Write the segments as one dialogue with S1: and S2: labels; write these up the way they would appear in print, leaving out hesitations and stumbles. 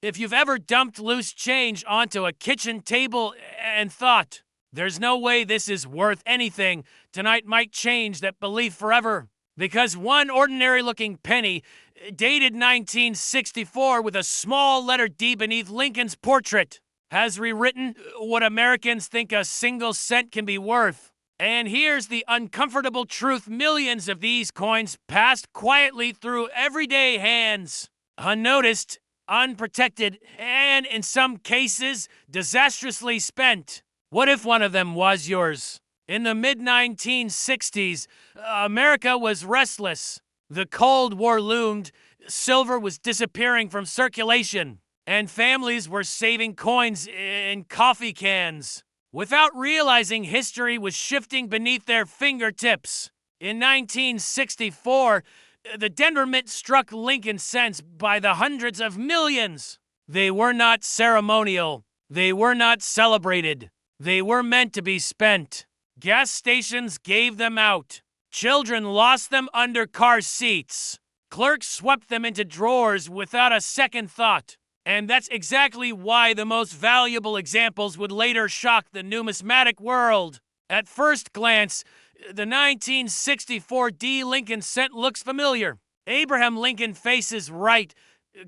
S1: If you've ever dumped loose change onto a kitchen table and thought, there's no way this is worth anything, tonight might change that belief forever. Because one ordinary-looking penny, dated 1964 with a small letter D beneath Lincoln's portrait, has rewritten what Americans think a single cent can be worth. And here's the uncomfortable truth: millions of these coins passed quietly through everyday hands, unnoticed, unprotected, and in some cases, disastrously spent. What if one of them was yours? In the mid-1960s, America was restless. The Cold War loomed, silver was disappearing from circulation, and families were saving coins in coffee cans. Without realizing, history was shifting beneath their fingertips. In 1964, the Denver Mint struck Lincoln cents by the hundreds of millions. They were not ceremonial. They were not celebrated. They were meant to be spent. Gas stations gave them out. Children lost them under car seats. Clerks swept them into drawers without a second thought. And that's exactly why the most valuable examples would later shock the numismatic world. At first glance, the 1964 D. Lincoln cent looks familiar. Abraham Lincoln faces right,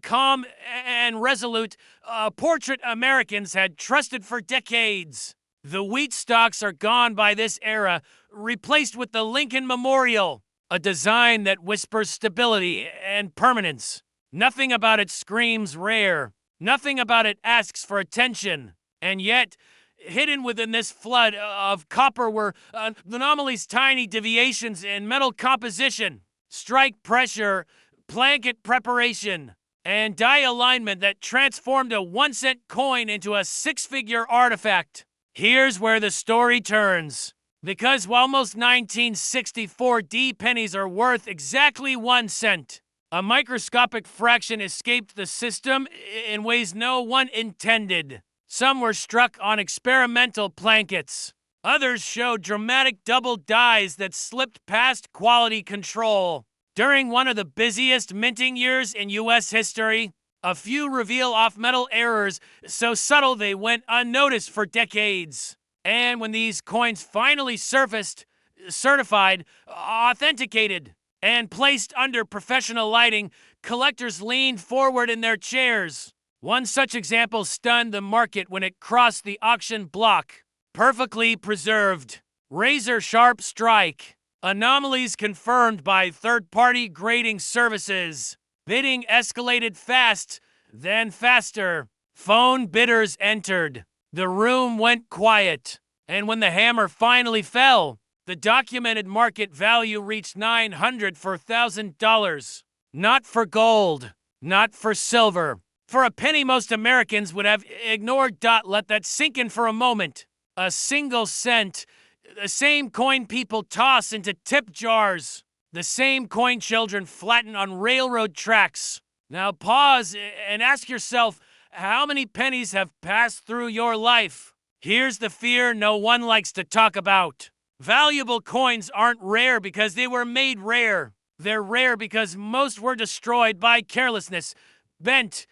S1: calm and resolute, a portrait Americans had trusted for decades. The wheat stalks are gone by this era, replaced with the Lincoln Memorial, a design that whispers stability and permanence. Nothing about it screams rare. Nothing about it asks for attention. And yet, hidden within this flood of copper were anomalies, tiny deviations in metal composition, strike pressure, blanket preparation, and die alignment that transformed a 1-cent coin into a 6-figure artifact. Here's where the story turns. Because while most 1964 D pennies are worth exactly 1 cent, a microscopic fraction escaped the system in ways no one intended. Some were struck on experimental plankets. Others showed dramatic double dies that slipped past quality control. During one of the busiest minting years in U.S. history, a few reveal off-metal errors so subtle they went unnoticed for decades. And when these coins finally surfaced, certified, authenticated, and placed under professional lighting, collectors leaned forward in their chairs. One such example stunned the market when it crossed the auction block. Perfectly preserved. Razor-sharp strike. Anomalies confirmed by third-party grading services. Bidding escalated fast, then faster. Phone bidders entered. The room went quiet. And when the hammer finally fell, the documented market value reached $900 for $1,000. Not for gold, not for silver. For a penny most Americans would have ignored. Let that sink in for a moment. A single cent, the same coin people toss into tip jars. The same coin children flatten on railroad tracks. Now pause and ask yourself, how many pennies have passed through your life? Here's the fear no one likes to talk about. Valuable coins aren't rare because they were made rare. They're rare because most were destroyed by carelessness, bent,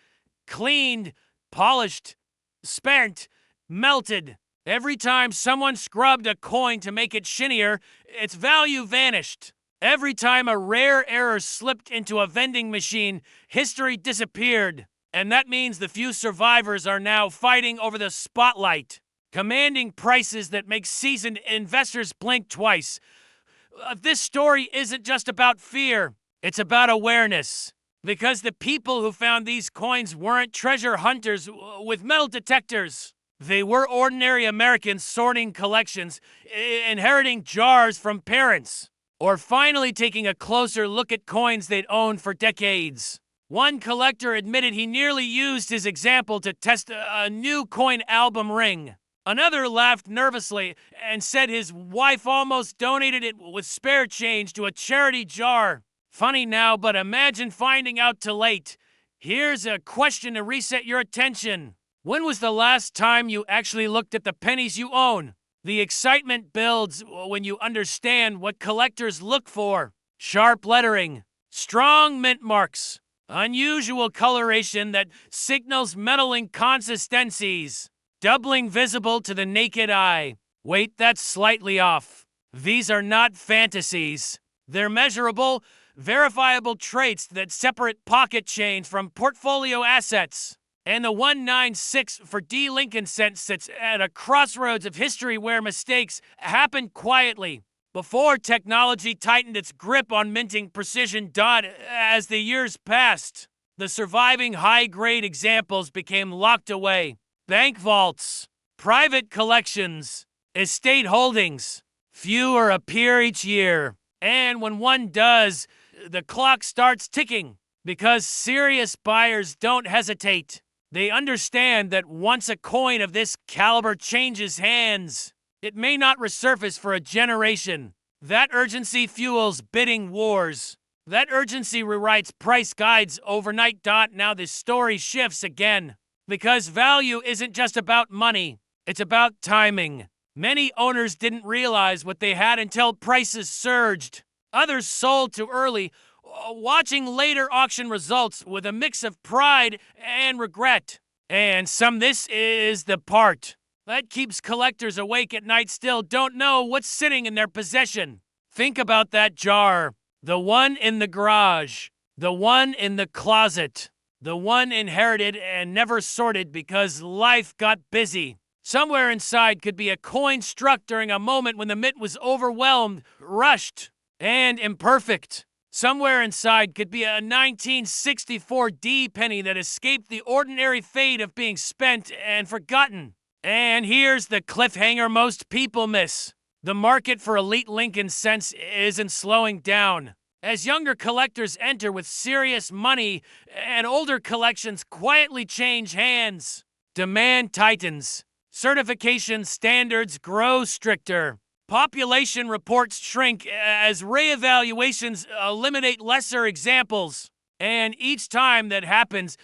S1: cleaned, polished, spent, melted. Every time someone scrubbed a coin to make it shinier, its value vanished. Every time a rare error slipped into a vending machine, history disappeared. And that means the few survivors are now fighting over the spotlight, commanding prices that make seasoned investors blink twice. This story isn't just about fear, it's about awareness. Because the people who found these coins weren't treasure hunters with metal detectors. They were ordinary Americans sorting collections, inheriting jars from parents, or finally taking a closer look at coins they'd owned for decades. One collector admitted he nearly used his example to test a new coin album ring. Another laughed nervously and said his wife almost donated it with spare change to a charity jar. Funny now, but imagine finding out too late. Here's a question to reset your attention. When was the last time you actually looked at the pennies you own? The excitement builds when you understand what collectors look for. Sharp lettering, strong mint marks, Unusual coloration that signals meddling consistencies. Doubling visible to the naked eye. Wait, that's slightly off. These are not fantasies. They're measurable, verifiable traits that separate pocket change from portfolio assets. And the 196 for D. Lincoln cent sits at a crossroads of history where mistakes happen quietly. Before technology tightened its grip on minting precision dot as the years passed, the surviving high-grade examples became locked away. Bank vaults, private collections, estate holdings. Fewer appear each year. And when one does, the clock starts ticking because serious buyers don't hesitate. They understand that once a coin of this caliber changes hands, it may not resurface for a generation. That urgency fuels bidding wars. That urgency rewrites price guides overnight. Now the story shifts again. Because value isn't just about money, it's about timing. Many owners didn't realize what they had until prices surged. Others sold too early, watching later auction results with a mix of pride and regret. And this is the part that keeps collectors awake at night, still don't know what's sitting in their possession. Think about that jar. The one in the garage. The one in the closet. The one inherited and never sorted because life got busy. Somewhere inside could be a coin struck during a moment when the mint was overwhelmed, rushed, and imperfect. Somewhere inside could be a 1964 D penny that escaped the ordinary fate of being spent and forgotten. And here's the cliffhanger most people miss. The market for elite Lincoln cents isn't slowing down. As younger collectors enter with serious money and older collections quietly change hands, demand tightens. Certification standards grow stricter. Population reports shrink as reevaluations eliminate lesser examples. And each time that happens,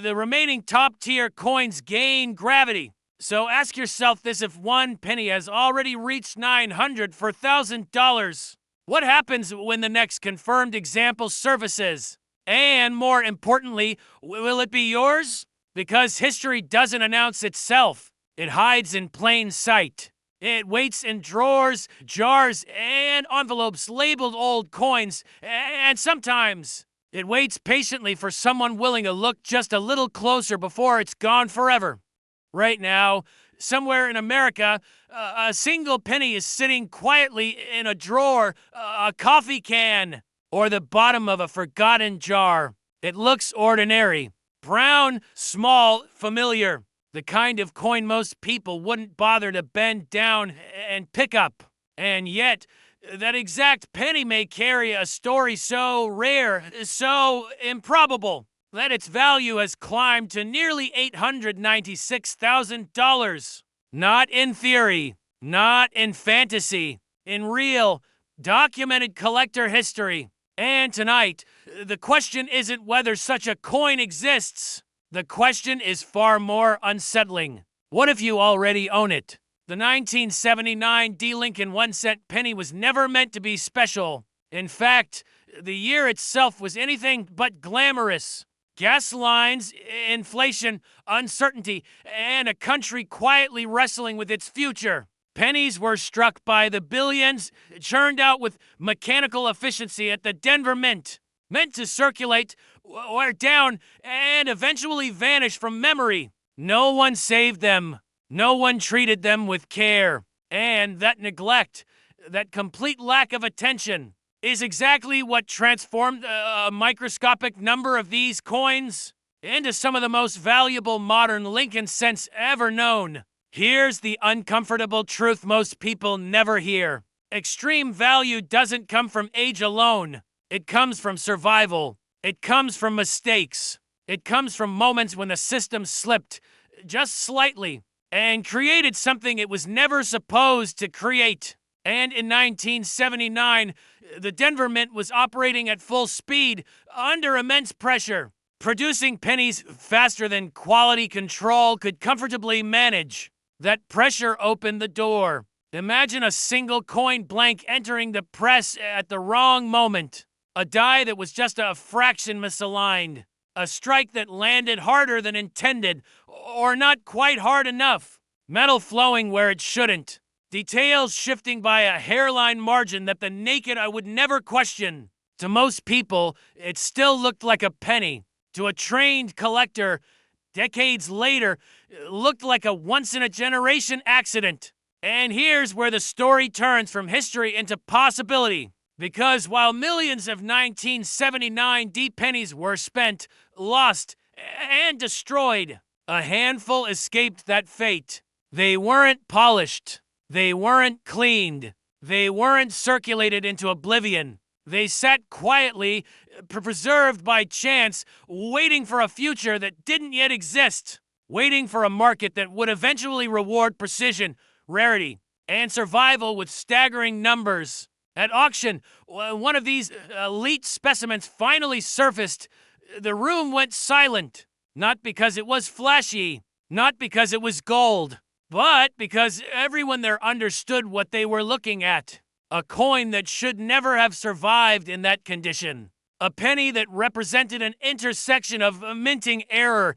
S1: the remaining top-tier coins gain gravity. So ask yourself this: if one penny has already reached $900 for $1,000, what happens when the next confirmed example surfaces? And more importantly, will it be yours? Because history doesn't announce itself. It hides in plain sight. It waits in drawers, jars, and envelopes labeled old coins, and sometimes it waits patiently for someone willing to look just a little closer before it's gone forever. Right now, somewhere in America, a single penny is sitting quietly in a drawer, a coffee can, or the bottom of a forgotten jar. It looks ordinary. Brown, small, familiar. The kind of coin most people wouldn't bother to bend down and pick up. And yet, that exact penny may carry a story so rare, so improbable, that its value has climbed to nearly $896,000. Not in theory, not in fantasy, in real, documented collector history. And tonight, the question isn't whether such a coin exists. The question is far more unsettling. What if you already own it? The 1979 D. Lincoln 1-cent penny was never meant to be special. In fact, the year itself was anything but glamorous. Gas lines, inflation, uncertainty, and a country quietly wrestling with its future. Pennies were struck by the billions, churned out with mechanical efficiency at the Denver Mint, meant to circulate, wear down, and eventually vanish from memory. No one saved them. No one treated them with care. And that neglect, that complete lack of attention, is exactly what transformed a microscopic number of these coins into some of the most valuable modern Lincoln cents ever known. Here's the uncomfortable truth most people never hear. Extreme value doesn't come from age alone. It comes from survival. It comes from mistakes. It comes from moments when the system slipped just slightly and created something it was never supposed to create. And in 1979, the Denver Mint was operating at full speed under immense pressure, producing pennies faster than quality control could comfortably manage. That pressure opened the door. Imagine a single coin blank entering the press at the wrong moment. A die that was just a fraction misaligned. A strike that landed harder than intended, or not quite hard enough. Metal flowing where it shouldn't. Details shifting by a hairline margin that the naked eye would never question. To most people, it still looked like a penny. To a trained collector, decades later, it looked like a once-in-a-generation accident. And here's where the story turns from history into possibility. Because while millions of 1979 D pennies were spent, lost, and destroyed, a handful escaped that fate. They weren't polished. They weren't cleaned. They weren't circulated into oblivion. They sat quietly, preserved by chance, waiting for a future that didn't yet exist. Waiting for a market that would eventually reward precision, rarity, and survival with staggering numbers. At auction, one of these elite specimens finally surfaced. The room went silent. Not because it was flashy, not because it was gold, but because everyone there understood what they were looking at. A coin that should never have survived in that condition. A penny that represented an intersection of minting error,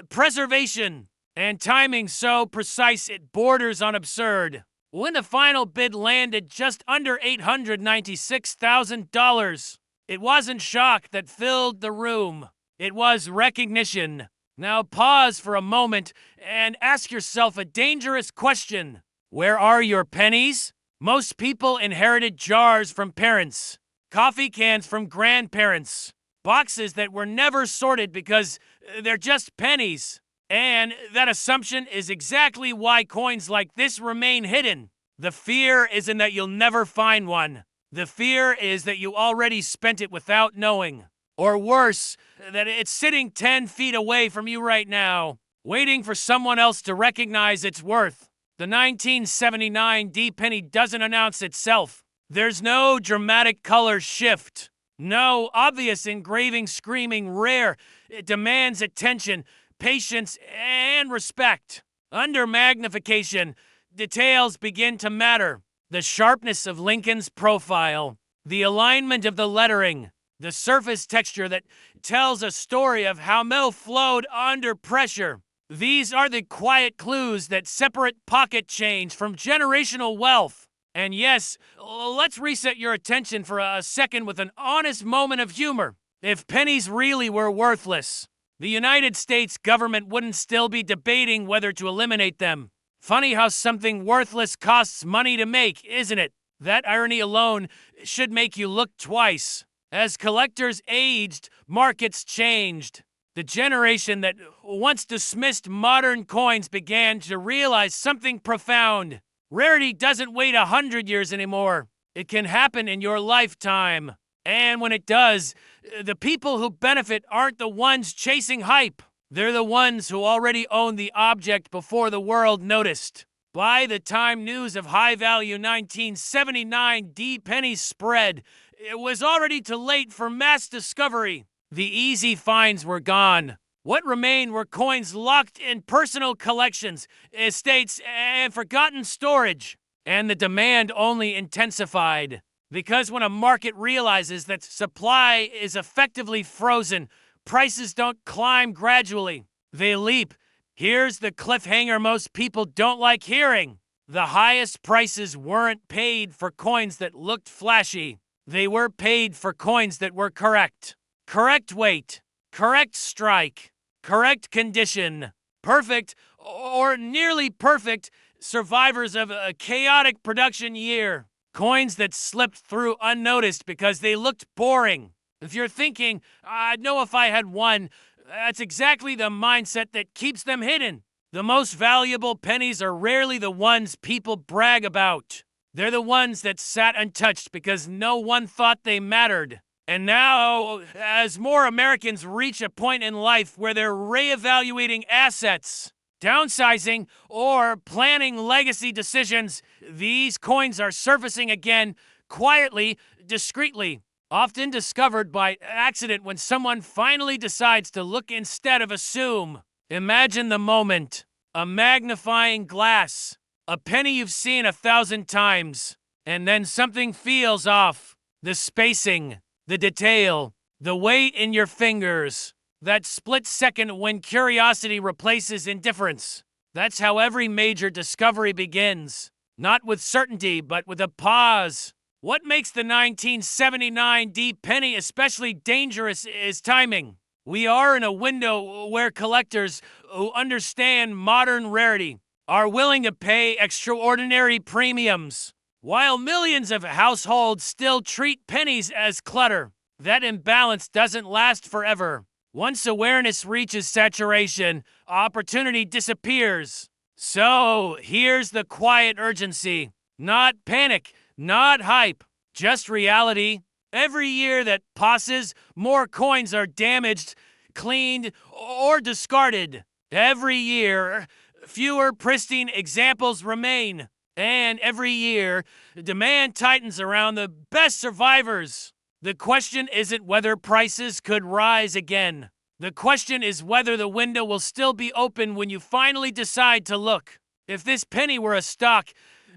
S1: preservation, and timing so precise it borders on absurd. When the final bid landed just under $896,000, it wasn't shock that filled the room. It was recognition. Now pause for a moment and ask yourself a dangerous question. Where are your pennies? Most people inherited jars from parents, coffee cans from grandparents, boxes that were never sorted because they're just pennies. And that assumption is exactly why coins like this remain hidden. The fear isn't that you'll never find one. The fear is that you already spent it without knowing. Or worse, that it's sitting 10 feet away from you right now, waiting for someone else to recognize its worth. The 1979 D penny doesn't announce itself. There's no dramatic color shift. No obvious engraving screaming rare. It demands attention, patience, and respect. Under magnification, details begin to matter. The sharpness of Lincoln's profile, the alignment of the lettering, the surface texture that tells a story of how metal flowed under pressure. These are the quiet clues that separate pocket change from generational wealth. And yes, let's reset your attention for a second with an honest moment of humor. If pennies really were worthless, the United States government wouldn't still be debating whether to eliminate them. Funny how something worthless costs money to make, isn't it? That irony alone should make you look twice. As collectors aged, markets changed. The generation that once dismissed modern coins began to realize something profound. Rarity doesn't wait 100 years anymore. It can happen in your lifetime. And when it does, the people who benefit aren't the ones chasing hype. They're the ones who already own the object before the world noticed. By the time news of high-value 1979 D pennies spread, it was already too late for mass discovery. The easy finds were gone. What remained were coins locked in personal collections, estates, and forgotten storage. And the demand only intensified. Because when a market realizes that supply is effectively frozen, prices don't climb gradually. They leap. Here's the cliffhanger most people don't like hearing. The highest prices weren't paid for coins that looked flashy. They were paid for coins that were correct. Correct weight, correct strike, correct condition, perfect or nearly perfect survivors of a chaotic production year. Coins that slipped through unnoticed because they looked boring. If you're thinking, I'd know if I had one, that's exactly the mindset that keeps them hidden. The most valuable pennies are rarely the ones people brag about. They're the ones that sat untouched because no one thought they mattered. And now, as more Americans reach a point in life where they're reevaluating assets, downsizing, or planning legacy decisions, these coins are surfacing again, quietly, discreetly, often discovered by accident when someone finally decides to look instead of assume. Imagine the moment. A magnifying glass. A penny you've seen 1,000 times. And then something feels off. The spacing. the detail, the weight in your fingers, that split second when curiosity replaces indifference. That's how every major discovery begins. Not with certainty, but with a pause. What makes the 1979 D penny especially dangerous is timing. We are in a window where collectors who understand modern rarity are willing to pay extraordinary premiums, while millions of households still treat pennies as clutter. That imbalance doesn't last forever. Once awareness reaches saturation, opportunity disappears. So, here's the quiet urgency. Not panic, not hype, just reality. Every year that passes, more coins are damaged, cleaned, or discarded. Every year, fewer pristine examples remain. And every year, demand tightens around the best survivors. The question isn't whether prices could rise again. The question is whether the window will still be open when you finally decide to look. If this penny were a stock,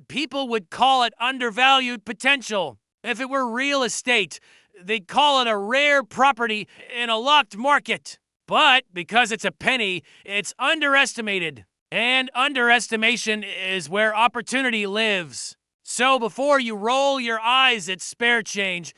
S1: people would call it undervalued potential. If it were real estate, they'd call it a rare property in a locked market. But because it's a penny, it's underestimated. And underestimation is where opportunity lives. So before you roll your eyes at spare change,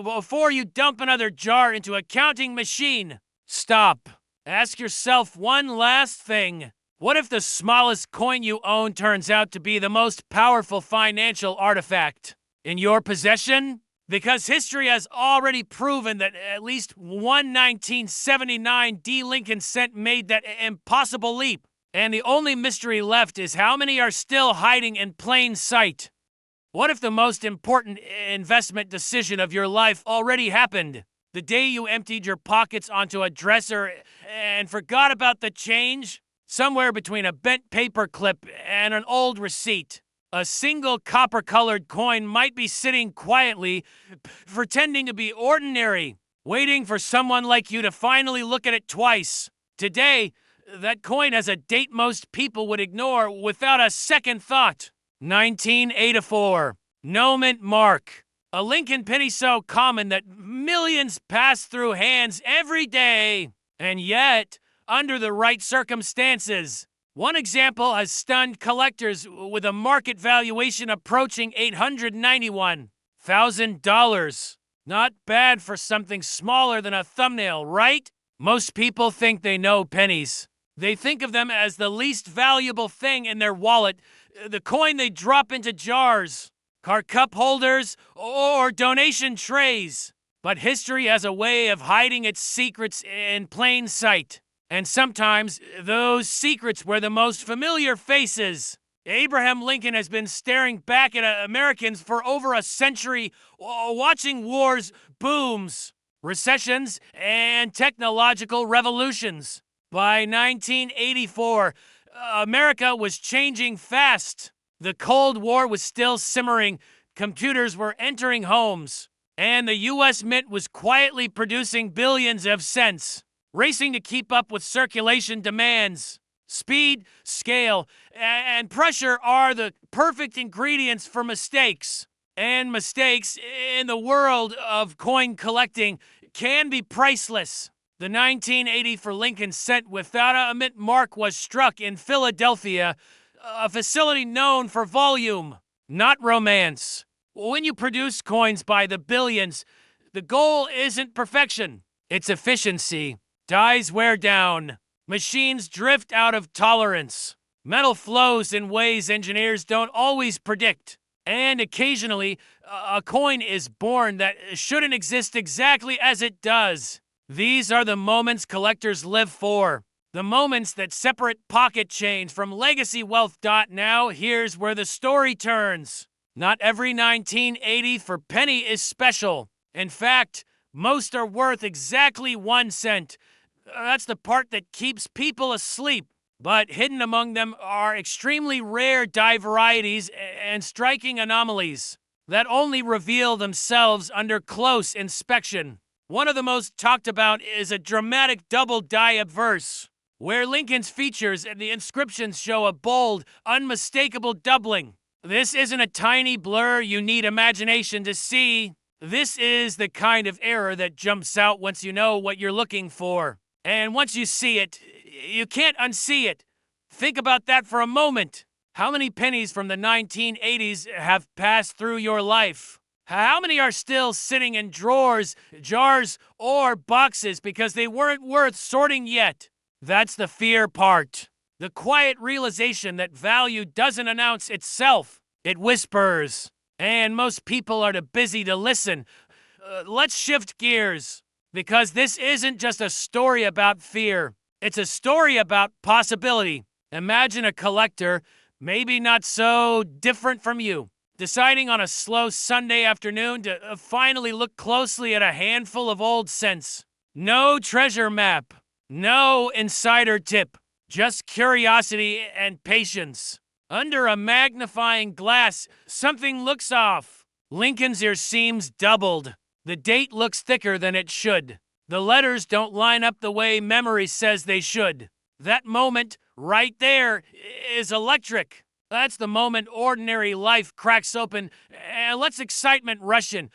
S1: before you dump another jar into a counting machine, stop. Ask yourself one last thing. What if the smallest coin you own turns out to be the most powerful financial artifact in your possession? Because history has already proven that at least one 1979 D Lincoln cent made that impossible leap. And the only mystery left is how many are still hiding in plain sight. What if the most important investment decision of your life already happened? The day you emptied your pockets onto a dresser and forgot about the change? Somewhere between a bent paper clip and an old receipt, a single copper-colored coin might be sitting quietly, pretending to be ordinary, waiting for someone like you to finally look at it twice. Today, that coin has a date most people would ignore without a second thought. 1984. No mint mark. A Lincoln penny so common that millions pass through hands every day. And yet, under the right circumstances. One example has stunned collectors with a market valuation approaching $891,000. Not bad for something smaller than a thumbnail, right? Most people think they know pennies. They think of them as the least valuable thing in their wallet, the coin they drop into jars, car cup holders, or donation trays. But history has a way of hiding its secrets in plain sight. And sometimes those secrets were the most familiar faces. Abraham Lincoln has been staring back at Americans for over a century, watching wars, booms, recessions, and technological revolutions. By 1984, America was changing fast. The Cold War was still simmering, computers were entering homes, and the U.S. Mint was quietly producing billions of cents, racing to keep up with circulation demands. Speed, scale, and pressure are the perfect ingredients for mistakes. And mistakes in the world of coin collecting can be priceless. The 1980 for Lincoln cent without a mint mark was struck in Philadelphia, a facility known for volume, not romance. When you produce coins by the billions, the goal isn't perfection, it's efficiency. Dies wear down. Machines drift out of tolerance. Metal flows in ways engineers don't always predict. And occasionally, a coin is born that shouldn't exist exactly as it does. These are the moments collectors live for. The moments that separate pocket change from legacy wealth. Now, here's where the story turns. Not every 1980 for penny is special. In fact, most are worth exactly 1 cent. That's the part that keeps people asleep. But hidden among them are extremely rare die varieties and striking anomalies that only reveal themselves under close inspection. One of the most talked about is a dramatic double die obverse, where Lincoln's features and the inscriptions show a bold, unmistakable doubling. This isn't a tiny blur you need imagination to see. This is the kind of error that jumps out once you know what you're looking for. And once you see it, you can't unsee it. Think about that for a moment. How many pennies from the 1980s have passed through your life? How many are still sitting in drawers, jars, or boxes because they weren't worth sorting yet? That's the fear part. The quiet realization that value doesn't announce itself. It whispers. And most people are too busy to listen. Let's shift gears. Because this isn't just a story about fear. It's a story about possibility. Imagine a collector, maybe not so different from you, deciding on a slow Sunday afternoon to finally look closely at a handful of old cents. No treasure map. No insider tip. Just curiosity and patience. Under a magnifying glass, something looks off. Lincoln's ear seems doubled. The date looks thicker than it should. The letters don't line up the way memory says they should. That moment, right there, is electric. That's the moment ordinary life cracks open and lets excitement rush in.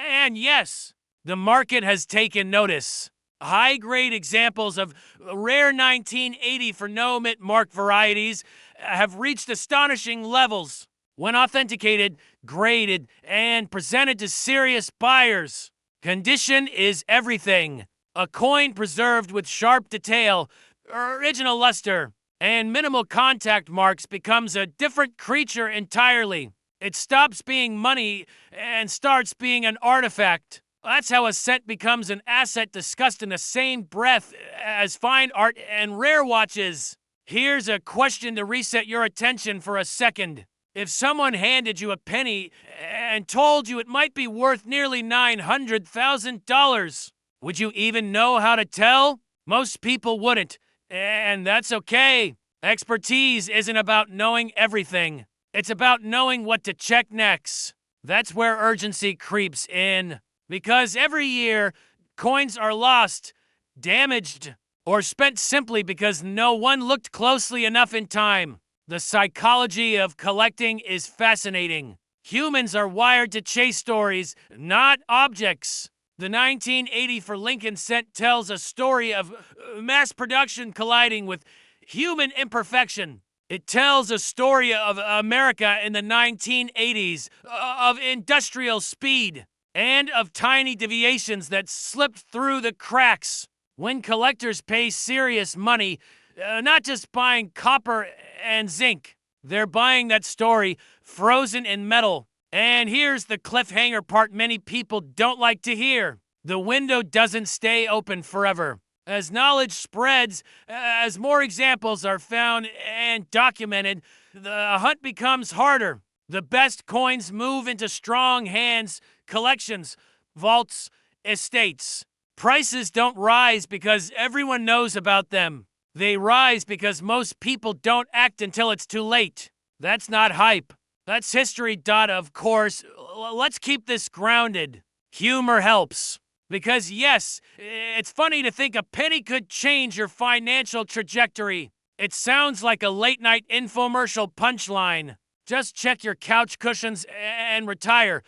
S1: And yes, the market has taken notice. High-grade examples of rare 1980 for no-mint mark varieties have reached astonishing levels when authenticated, graded, and presented to serious buyers. Condition is everything. A coin preserved with sharp detail, original luster, and minimal contact marks becomes a different creature entirely. It stops being money and starts being an artifact. That's how a set becomes an asset discussed in the same breath as fine art and rare watches. Here's a question to reset your attention for a second. If someone handed you a penny and told you it might be worth nearly $900,000, would you even know how to tell? Most people wouldn't, and that's okay. Expertise isn't about knowing everything. It's about knowing what to check next. That's where urgency creeps in. Because every year, coins are lost, damaged, or spent simply because no one looked closely enough in time. The psychology of collecting is fascinating. Humans are wired to chase stories, not objects. The 1980 for Lincoln cent tells a story of mass production colliding with human imperfection. It tells a story of America in the 1980s, of industrial speed, and of tiny deviations that slipped through the cracks. When collectors pay serious money, not just buying copper and zinc, they're buying that story frozen in metal. And here's the cliffhanger part many people don't like to hear. The window doesn't stay open forever. As knowledge spreads, as more examples are found and documented, the hunt becomes harder. The best coins move into strong hands, collections, vaults, estates. Prices don't rise because everyone knows about them. They rise because most people don't act until it's too late. That's not hype. That's history data, of course. Let's keep this grounded. Humor helps. Because yes, it's funny to think a penny could change your financial trajectory. It sounds like a late-night infomercial punchline. Just check your couch cushions and retire.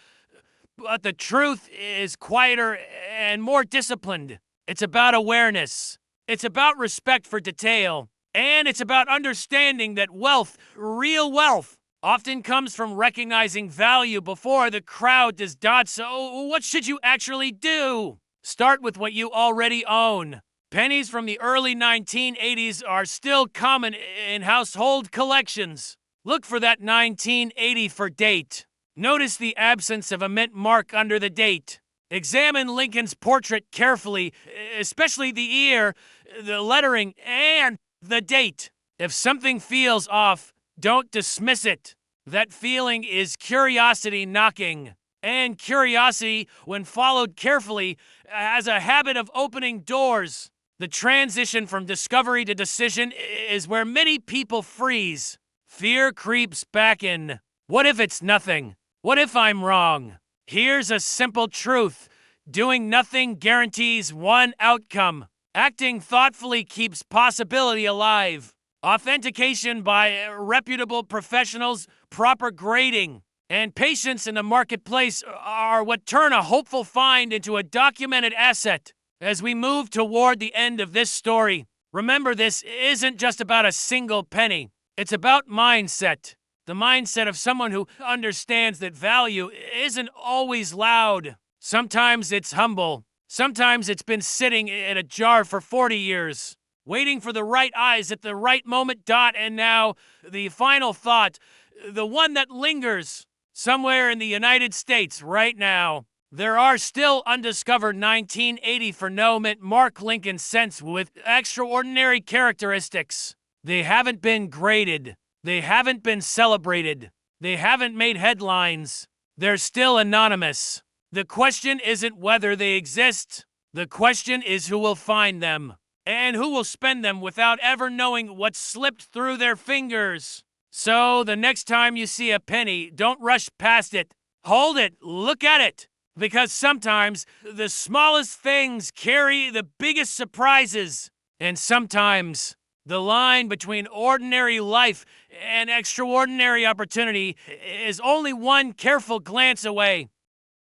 S1: But the truth is quieter and more disciplined. It's about awareness. It's about respect for detail. And it's about understanding that wealth, real wealth, often comes from recognizing value before the crowd does not. So what should you actually do? Start with what you already own. Pennies from the early 1980s are still common in household collections. Look for that 1980 for date. Notice the absence of a mint mark under the date. Examine Lincoln's portrait carefully, especially the ear, the lettering, and the date. If something feels off, don't dismiss it. That feeling is curiosity knocking. And curiosity, when followed carefully, has a habit of opening doors. The transition from discovery to decision is where many people freeze. Fear creeps back in. What if it's nothing? What if I'm wrong? Here's a simple truth. Doing nothing guarantees one outcome. Acting thoughtfully keeps possibility alive. Authentication by reputable professionals, proper grading, and patience in the marketplace are what turn a hopeful find into a documented asset. As we move toward the end of this story, remember this isn't just about a single penny. It's about mindset. The mindset of someone who understands that value isn't always loud. Sometimes it's humble. Sometimes it's been sitting in a jar for 40 years, waiting for the right eyes at the right moment. And now, the final thought, the one that lingers somewhere in the United States right now. There are still undiscovered 1980 for no mint Mark Lincoln cents with extraordinary characteristics. They haven't been graded. They haven't been celebrated. They haven't made headlines. They're still anonymous. The question isn't whether they exist. The question is who will find them and who will spend them without ever knowing what slipped through their fingers. So the next time you see a penny, don't rush past it. Hold it. Look at it. Because sometimes the smallest things carry the biggest surprises. And sometimes the line between ordinary life and extraordinary opportunity is only one careful glance away.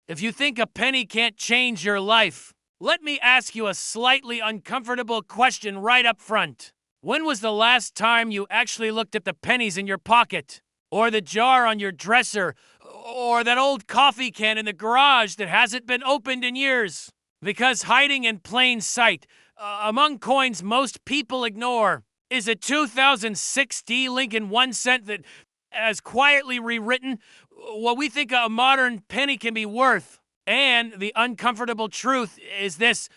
S1: If you think a penny can't change your life, let me ask you a slightly uncomfortable question right up front. When was the last time you actually looked at the pennies in your pocket? Or the jar on your dresser? Or that old coffee can in the garage that hasn't been opened in years? Because hiding in plain sight, among coins most people ignore, is a 2006 D Lincoln 1 cent that has quietly rewritten what we think a modern penny can be worth. And the uncomfortable truth is this: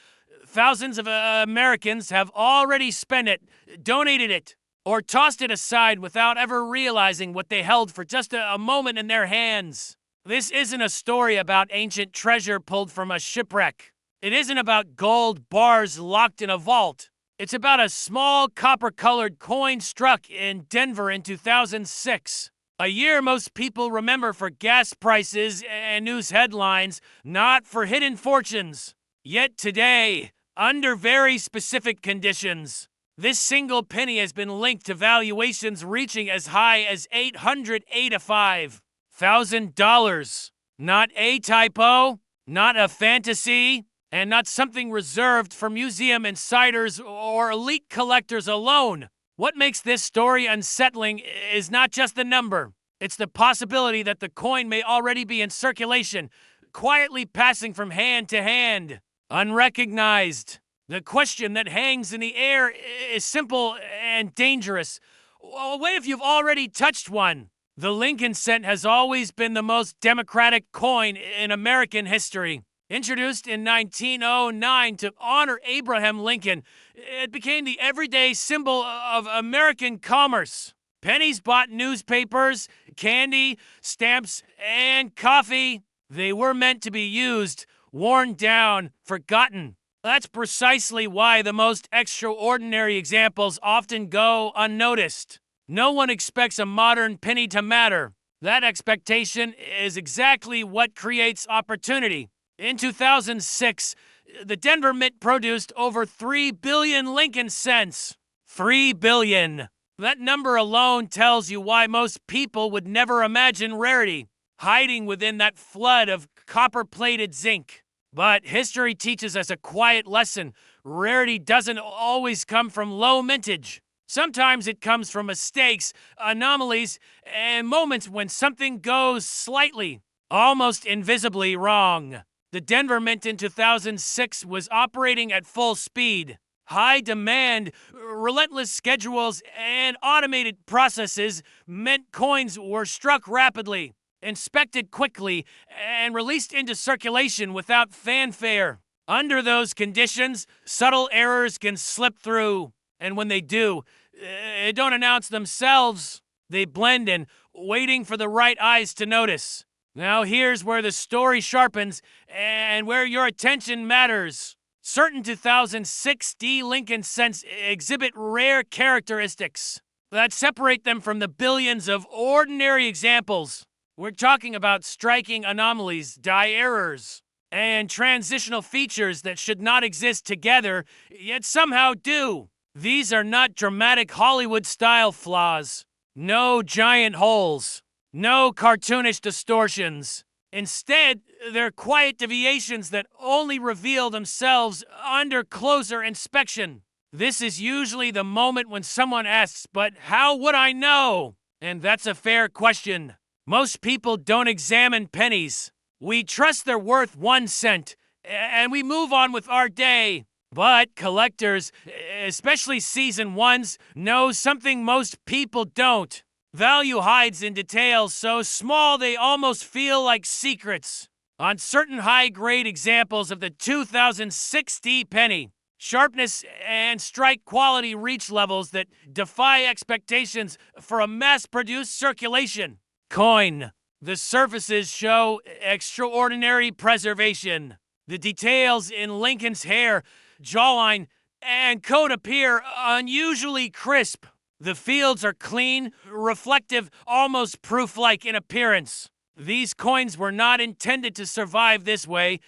S1: thousands of Americans have already spent it, donated it, or tossed it aside without ever realizing what they held for just a moment in their hands. This isn't a story about ancient treasure pulled from a shipwreck. It isn't about gold bars locked in a vault. It's about a small copper-colored coin struck in Denver in 2006. A year most people remember for gas prices and news headlines, not for hidden fortunes. Yet today, under very specific conditions, this single penny has been linked to valuations reaching as high as $885,000. Not a typo, not a fantasy, and not something reserved for museum insiders or elite collectors alone. What makes this story unsettling is not just the number. It's the possibility that the coin may already be in circulation, quietly passing from hand to hand, unrecognized. The question that hangs in the air is simple and dangerous. What if you've already touched one? The Lincoln cent has always been the most democratic coin in American history. Introduced in 1909 to honor Abraham Lincoln, it became the everyday symbol of American commerce. Pennies bought newspapers, candy, stamps, and coffee. They were meant to be used, worn down, forgotten. That's precisely why the most extraordinary examples often go unnoticed. No one expects a modern penny to matter. That expectation is exactly what creates opportunity. In 2006, the Denver Mint produced over 3 billion Lincoln cents. 3 billion. That number alone tells you why most people would never imagine rarity, hiding within that flood of copper-plated zinc. But history teaches us a quiet lesson. Rarity doesn't always come from low mintage. Sometimes it comes from mistakes, anomalies, and moments when something goes slightly, almost invisibly wrong. The Denver Mint in 2006 was operating at full speed. High demand, relentless schedules, and automated processes meant coins were struck rapidly, inspected quickly, and released into circulation without fanfare. Under those conditions, subtle errors can slip through, and when they do, they don't announce themselves. They blend in, waiting for the right eyes to notice. Now here's where the story sharpens and where your attention matters. Certain 2006 D Lincoln cents exhibit rare characteristics that separate them from the billions of ordinary examples. We're talking about striking anomalies, die errors, and transitional features that should not exist together, yet somehow do. These are not dramatic Hollywood-style flaws. No giant holes. No cartoonish distortions. Instead, they're quiet deviations that only reveal themselves under closer inspection. This is usually the moment when someone asks, "But how would I know?" And that's a fair question. Most people don't examine pennies. We trust they're worth 1 cent, and we move on with our day. But collectors, especially seasoned ones, know something most people don't. Value hides in details so small they almost feel like secrets. On certain high-grade examples of the 2060 penny, sharpness and strike quality reach levels that defy expectations for a mass-produced circulation. Coin. The surfaces show extraordinary preservation. The details in Lincoln's hair, jawline, and coat appear unusually crisp. The fields are clean, reflective, almost proof-like in appearance. These coins were not intended to survive this way,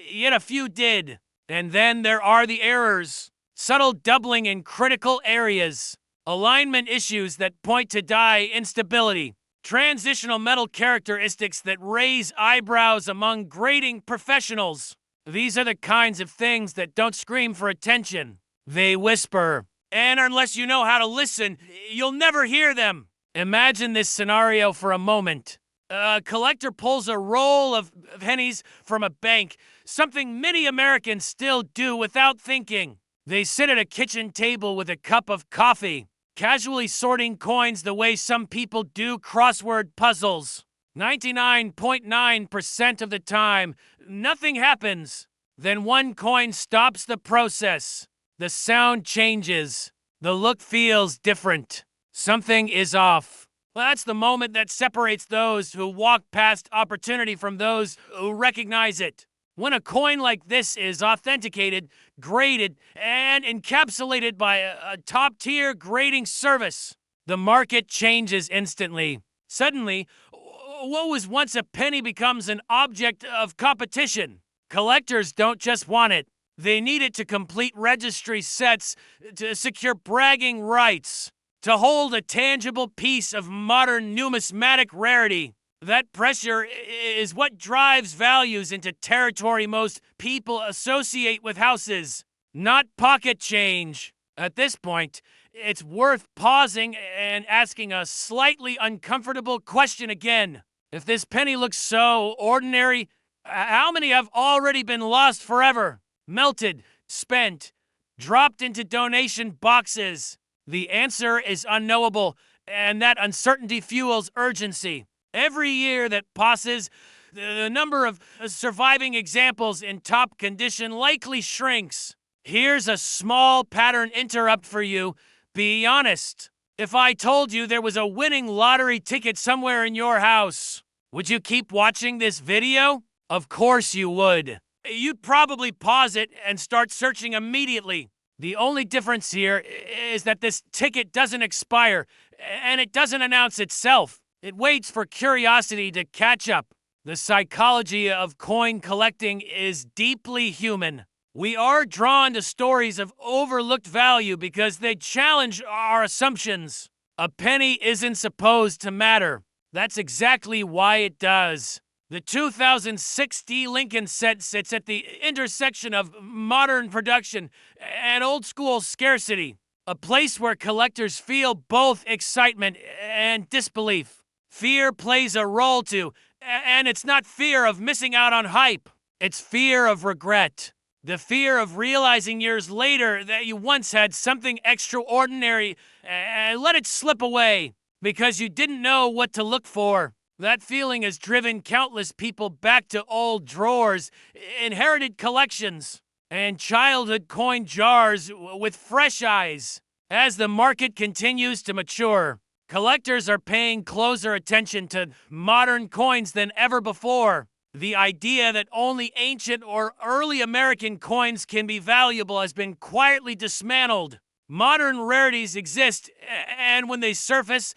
S1: yet a few did. And then there are the errors. Subtle doubling in critical areas. Alignment issues that point to die instability. Transitional metal characteristics that raise eyebrows among grading professionals. These are the kinds of things that don't scream for attention. They whisper. And unless you know how to listen, you'll never hear them. Imagine this scenario for a moment. A collector pulls a roll of pennies from a bank, something many Americans still do without thinking. They sit at a kitchen table with a cup of coffee, casually sorting coins the way some people do crossword puzzles. 99.9% of the time, nothing happens. Then one coin stops the process. The sound changes. The look feels different. Something is off. Well, that's the moment that separates those who walk past opportunity from those who recognize it. When a coin like this is authenticated, graded, and encapsulated by a top-tier grading service, the market changes instantly. Suddenly, what was once a penny becomes an object of competition. Collectors don't just want it. They need it to complete registry sets, to secure bragging rights, to hold a tangible piece of modern numismatic rarity. That pressure is what drives values into territory most people associate with houses, not pocket change. At this point, it's worth pausing and asking a slightly uncomfortable question again. If this penny looks so ordinary, how many have already been lost forever? Melted, spent, dropped into donation boxes? The answer is unknowable, and that uncertainty fuels urgency. Every year that passes, the number of surviving examples in top condition likely shrinks. Here's a small pattern interrupt for you. Be honest. If I told you there was a winning lottery ticket somewhere in your house, would you keep watching this video? Of course you would. You'd probably pause it and start searching immediately. The only difference here is that this ticket doesn't expire, and it doesn't announce itself. It waits for curiosity to catch up. The psychology of coin collecting is deeply human. We are drawn to stories of overlooked value because they challenge our assumptions. A penny isn't supposed to matter. That's exactly why it does. The 2060 Lincoln set sits at the intersection of modern production and old-school scarcity, a place where collectors feel both excitement and disbelief. Fear plays a role too, and it's not fear of missing out on hype. It's fear of regret. The fear of realizing years later that you once had something extraordinary and let it slip away because you didn't know what to look for. That feeling has driven countless people back to old drawers, inherited collections, and childhood coin jars with fresh eyes. As the market continues to mature, collectors are paying closer attention to modern coins than ever before. The idea that only ancient or early American coins can be valuable has been quietly dismantled. Modern rarities exist, and when they surface,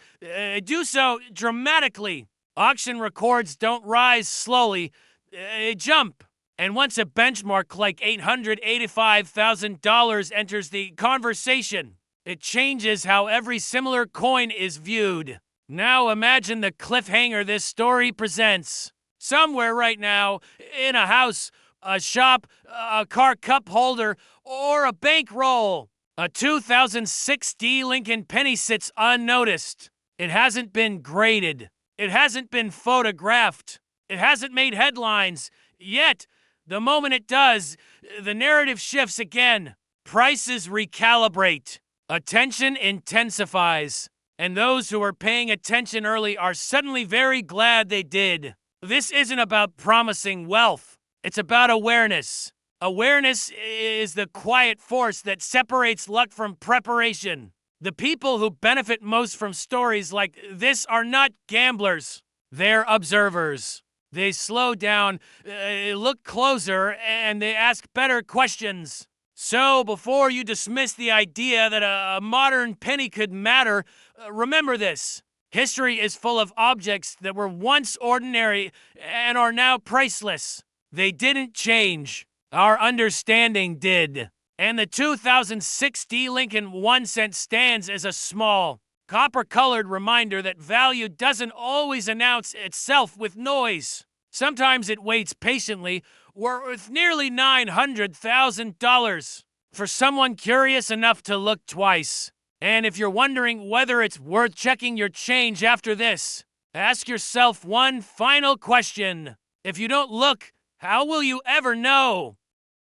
S1: do so dramatically. Auction records don't rise slowly, they jump. And once a benchmark like $885,000 enters the conversation, it changes how every similar coin is viewed. Now imagine the cliffhanger this story presents. Somewhere right now, in a house, a shop, a car cup holder, or a bankroll, a 2006 D Lincoln Penny sits unnoticed. It hasn't been graded. It hasn't been photographed. It hasn't made headlines. Yet, the moment it does, the narrative shifts again. Prices recalibrate. Attention intensifies. And those who were paying attention early are suddenly very glad they did. This isn't about promising wealth. It's about awareness. Awareness is the quiet force that separates luck from preparation. The people who benefit most from stories like this are not gamblers. They're observers. They slow down, look closer, and they ask better questions. So, before you dismiss the idea that a modern penny could matter, remember this. History is full of objects that were once ordinary and are now priceless. They didn't change. Our understanding did. And the 2006 D Lincoln 1 cent stands as a small, copper-colored reminder that value doesn't always announce itself with noise. Sometimes it waits patiently, worth nearly $900,000, for someone curious enough to look twice. And if you're wondering whether it's worth checking your change after this, ask yourself one final question. If you don't look, how will you ever know?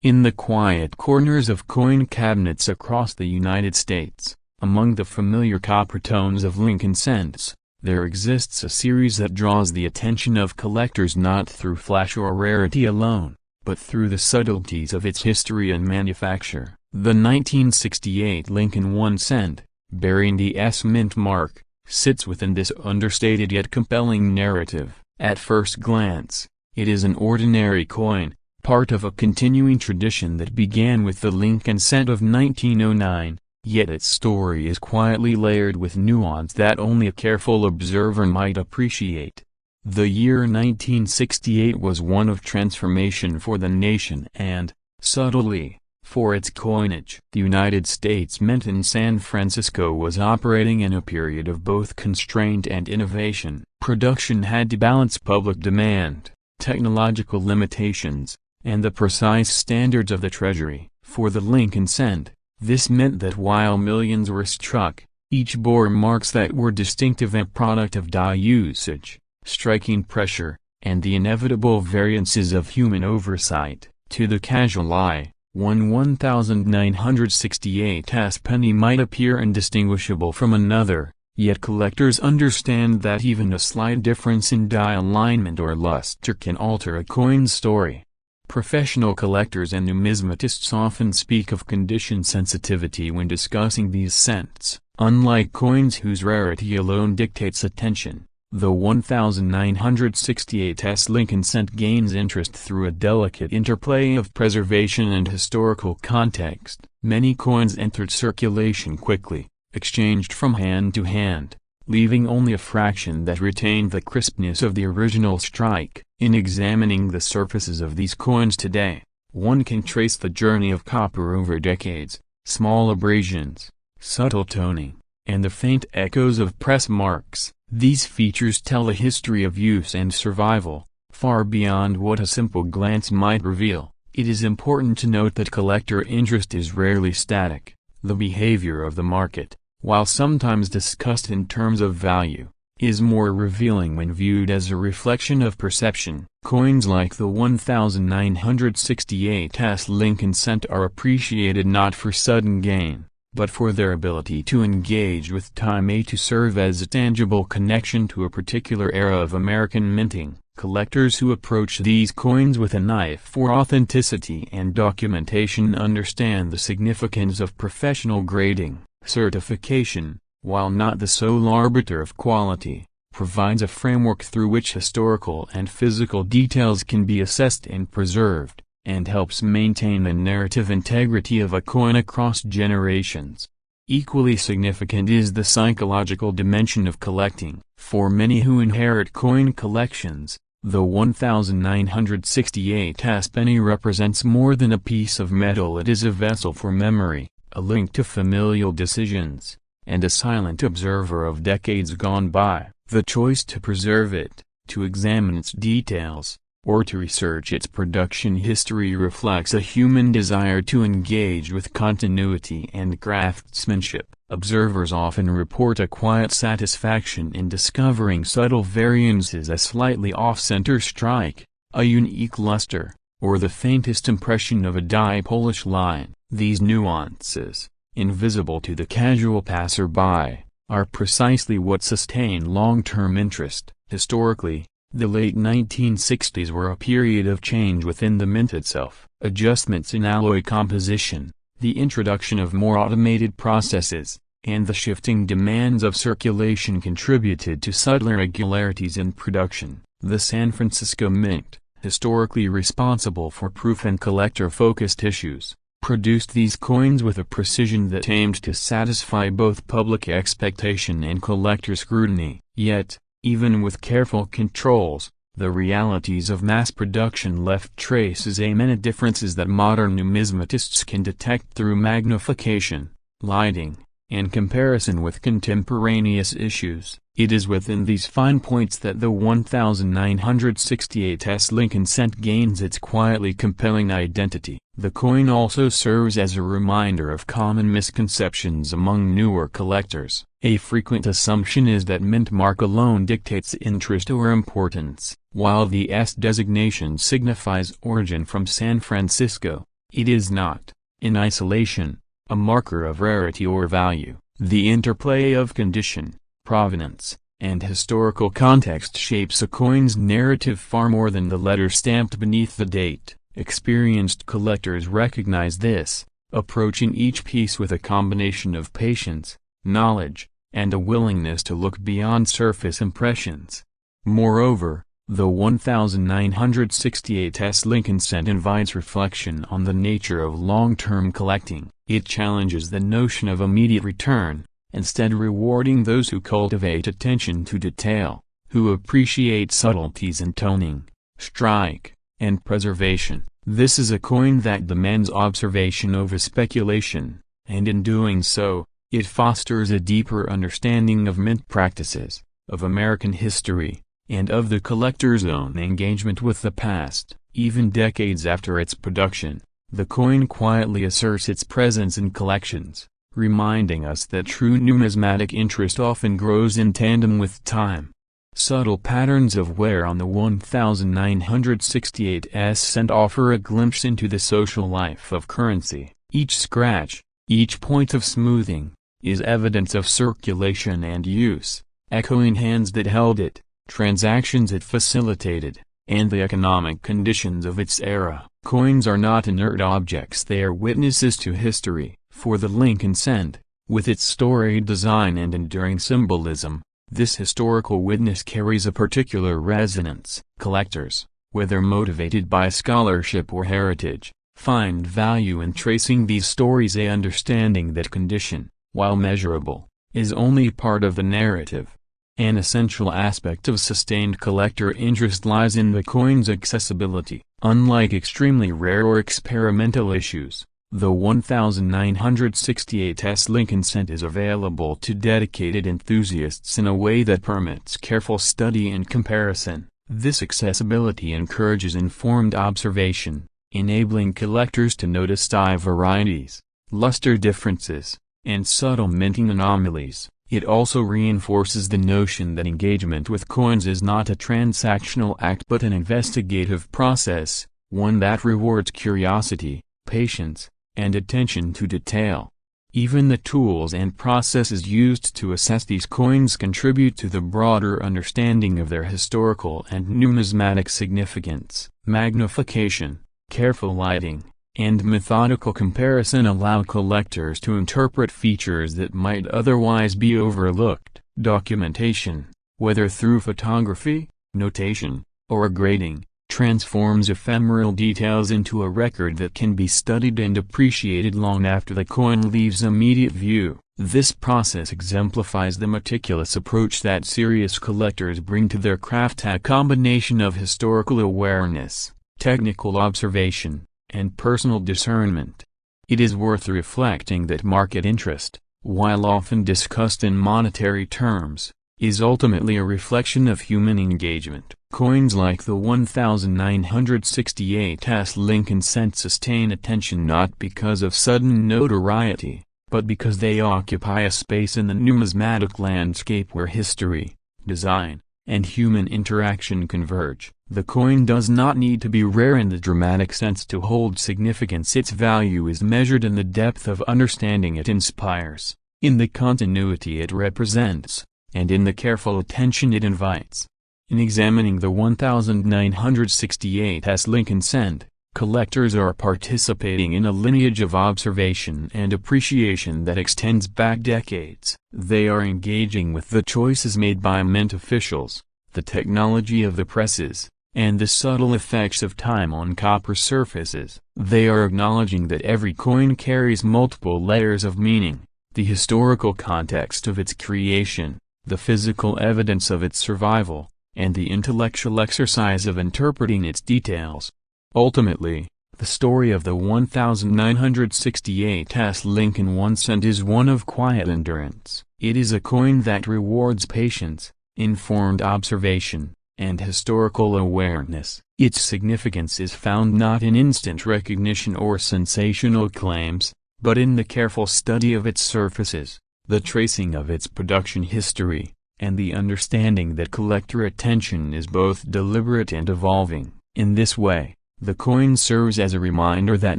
S2: In the quiet corners of coin cabinets across the United States, among the familiar copper tones of Lincoln cents, there exists a series that draws the attention of collectors not through flash or rarity alone, but through the subtleties of its history and manufacture. The 1968 Lincoln 1 cent, bearing the S mint mark, sits within this understated yet compelling narrative. At first glance, it is an ordinary coin, part of a continuing tradition that began with the Lincoln cent of 1909, yet its story is quietly layered with nuance that only a careful observer might appreciate. The year 1968 was one of transformation for the nation and, subtly, for its coinage. The United States Mint in San Francisco was operating in a period of both constraint and innovation. Production had to balance public demand, technological limitations, and the precise standards of the Treasury. For the Lincoln cent, this meant that while millions were struck, each bore marks that were distinctive and product of die usage, striking pressure, and the inevitable variances of human oversight. To the casual eye, one 1968 penny might appear indistinguishable from another, yet collectors understand that even a slight difference in die alignment or luster can alter a coin's story. Professional collectors and numismatists often speak of condition sensitivity when discussing these cents. Unlike coins whose rarity alone dictates attention, the 1968 Lincoln cent gains interest through a delicate interplay of preservation and historical context. Many coins entered circulation quickly, exchanged from hand to hand, leaving only a fraction that retained the crispness of the original strike. In examining the surfaces of these coins today, one can trace the journey of copper over decades, small abrasions, subtle toning, and the faint echoes of press marks. These features tell a history of use and survival, far beyond what a simple glance might reveal. It is important to note that collector interest is rarely static. The behavior of the market, while sometimes discussed in terms of value, is more revealing when viewed as a reflection of perception. Coins like the 1968 Lincoln cent are appreciated not for sudden gain, but for their ability to engage with time, to serve as a tangible connection to a particular era of American minting. Collectors who approach these coins with a knife for authenticity and documentation understand the significance of professional grading. Certification, while not the sole arbiter of quality, provides a framework through which historical and physical details can be assessed and preserved, and helps maintain the narrative integrity of a coin across generations. Equally significant is the psychological dimension of collecting. For many who inherit coin collections, the 1968 penny represents more than a piece of metal. It is a vessel for memory, a link to familial decisions, and a silent observer of decades gone by. The choice to preserve it, to examine its details, or to research its production history reflects a human desire to engage with continuity and craftsmanship. Observers often report a quiet satisfaction in discovering subtle variances, a slightly off-center strike, a unique luster, or the faintest impression of a dye polish line. These nuances, invisible to the casual passerby, are precisely what sustain long-term interest. Historically, the late 1960s were a period of change within the mint itself. Adjustments in alloy composition, the introduction of more automated processes, and the shifting demands of circulation contributed to subtle irregularities in production. The San Francisco Mint, historically responsible for proof and collector-focused issues, produced these coins with a precision that aimed to satisfy both public expectation and collector scrutiny. Yet, even with careful controls, the realities of mass production left traces, many differences that modern numismatists can detect through magnification, lighting, and comparison with contemporaneous issues. It is within these fine points that the 1968 Lincoln cent gains its quietly compelling identity. The coin also serves as a reminder of common misconceptions among newer collectors. A frequent assumption is that mint mark alone dictates interest or importance. While the S designation signifies origin from San Francisco, it is not, in isolation, a marker of rarity or value. The interplay of condition, provenance, and historical context shapes a coin's narrative far more than the letter stamped beneath the date. Experienced collectors recognize this, approaching each piece with a combination of patience, knowledge, and a willingness to look beyond surface impressions. Moreover, the 1968 Lincoln cent invites reflection on the nature of long-term collecting. It challenges the notion of immediate return, instead rewarding those who cultivate attention to detail, who appreciate subtleties in toning, strike, and preservation. This is a coin that demands observation over speculation, and in doing so, it fosters a deeper understanding of mint practices, of American history, and of the collector's own engagement with the past. Even decades after its production, the coin quietly asserts its presence in collections, reminding us that true numismatic interest often grows in tandem with time. Subtle patterns of wear on the 1968 cent offer a glimpse into the social life of currency. Each scratch, each point of smoothing, is evidence of circulation and use, echoing hands that held it, transactions it facilitated, and the economic conditions of its era. Coins are not inert objects, they are witnesses to history. For the Lincoln cent, with its storied design and enduring symbolism, this historical witness carries a particular resonance. Collectors, whether motivated by scholarship or heritage, find value in tracing these stories, understanding that condition, while measurable, is only part of the narrative. An essential aspect of sustained collector interest lies in the coin's accessibility. Unlike extremely rare or experimental issues, the 1968 Lincoln cent is available to dedicated enthusiasts in a way that permits careful study and comparison. This accessibility encourages informed observation, enabling collectors to notice dye varieties, luster differences, and subtle minting anomalies. It also reinforces the notion that engagement with coins is not a transactional act but an investigative process, one that rewards curiosity, patience, and attention to detail. Even the tools and processes used to assess these coins contribute to the broader understanding of their historical and numismatic significance. Magnification, careful lighting, and methodical comparison allow collectors to interpret features that might otherwise be overlooked. Documentation, whether through photography, notation, or grading, transforms ephemeral details into a record that can be studied and appreciated long after the coin leaves immediate view. This process exemplifies the meticulous approach that serious collectors bring to their craft, a combination of historical awareness, technical observation, and personal discernment. It is worth reflecting that market interest, while often discussed in monetary terms, is ultimately a reflection of human engagement. Coins like the 1968 Lincoln cent sustain attention not because of sudden notoriety, but because they occupy a space in the numismatic landscape where history, design, and human interaction converge. The coin does not need to be rare in the dramatic sense to hold significance. Its value is measured in the depth of understanding it inspires, in the continuity it represents, and in the careful attention it invites. In examining the 1968 Lincoln cent, collectors are participating in a lineage of observation and appreciation that extends back decades. They are engaging with the choices made by mint officials, the technology of the presses, and the subtle effects of time on copper surfaces. They are acknowledging that every coin carries multiple layers of meaning, the historical context of its creation, the physical evidence of its survival, and the intellectual exercise of interpreting its details. Ultimately, the story of the 1968 Lincoln 1 cent is one of quiet endurance. It is a coin that rewards patience, informed observation, and historical awareness. Its significance is found not in instant recognition or sensational claims, but in the careful study of its surfaces, the tracing of its production history, and the understanding that collector attention is both deliberate and evolving. In this way, the coin serves as a reminder that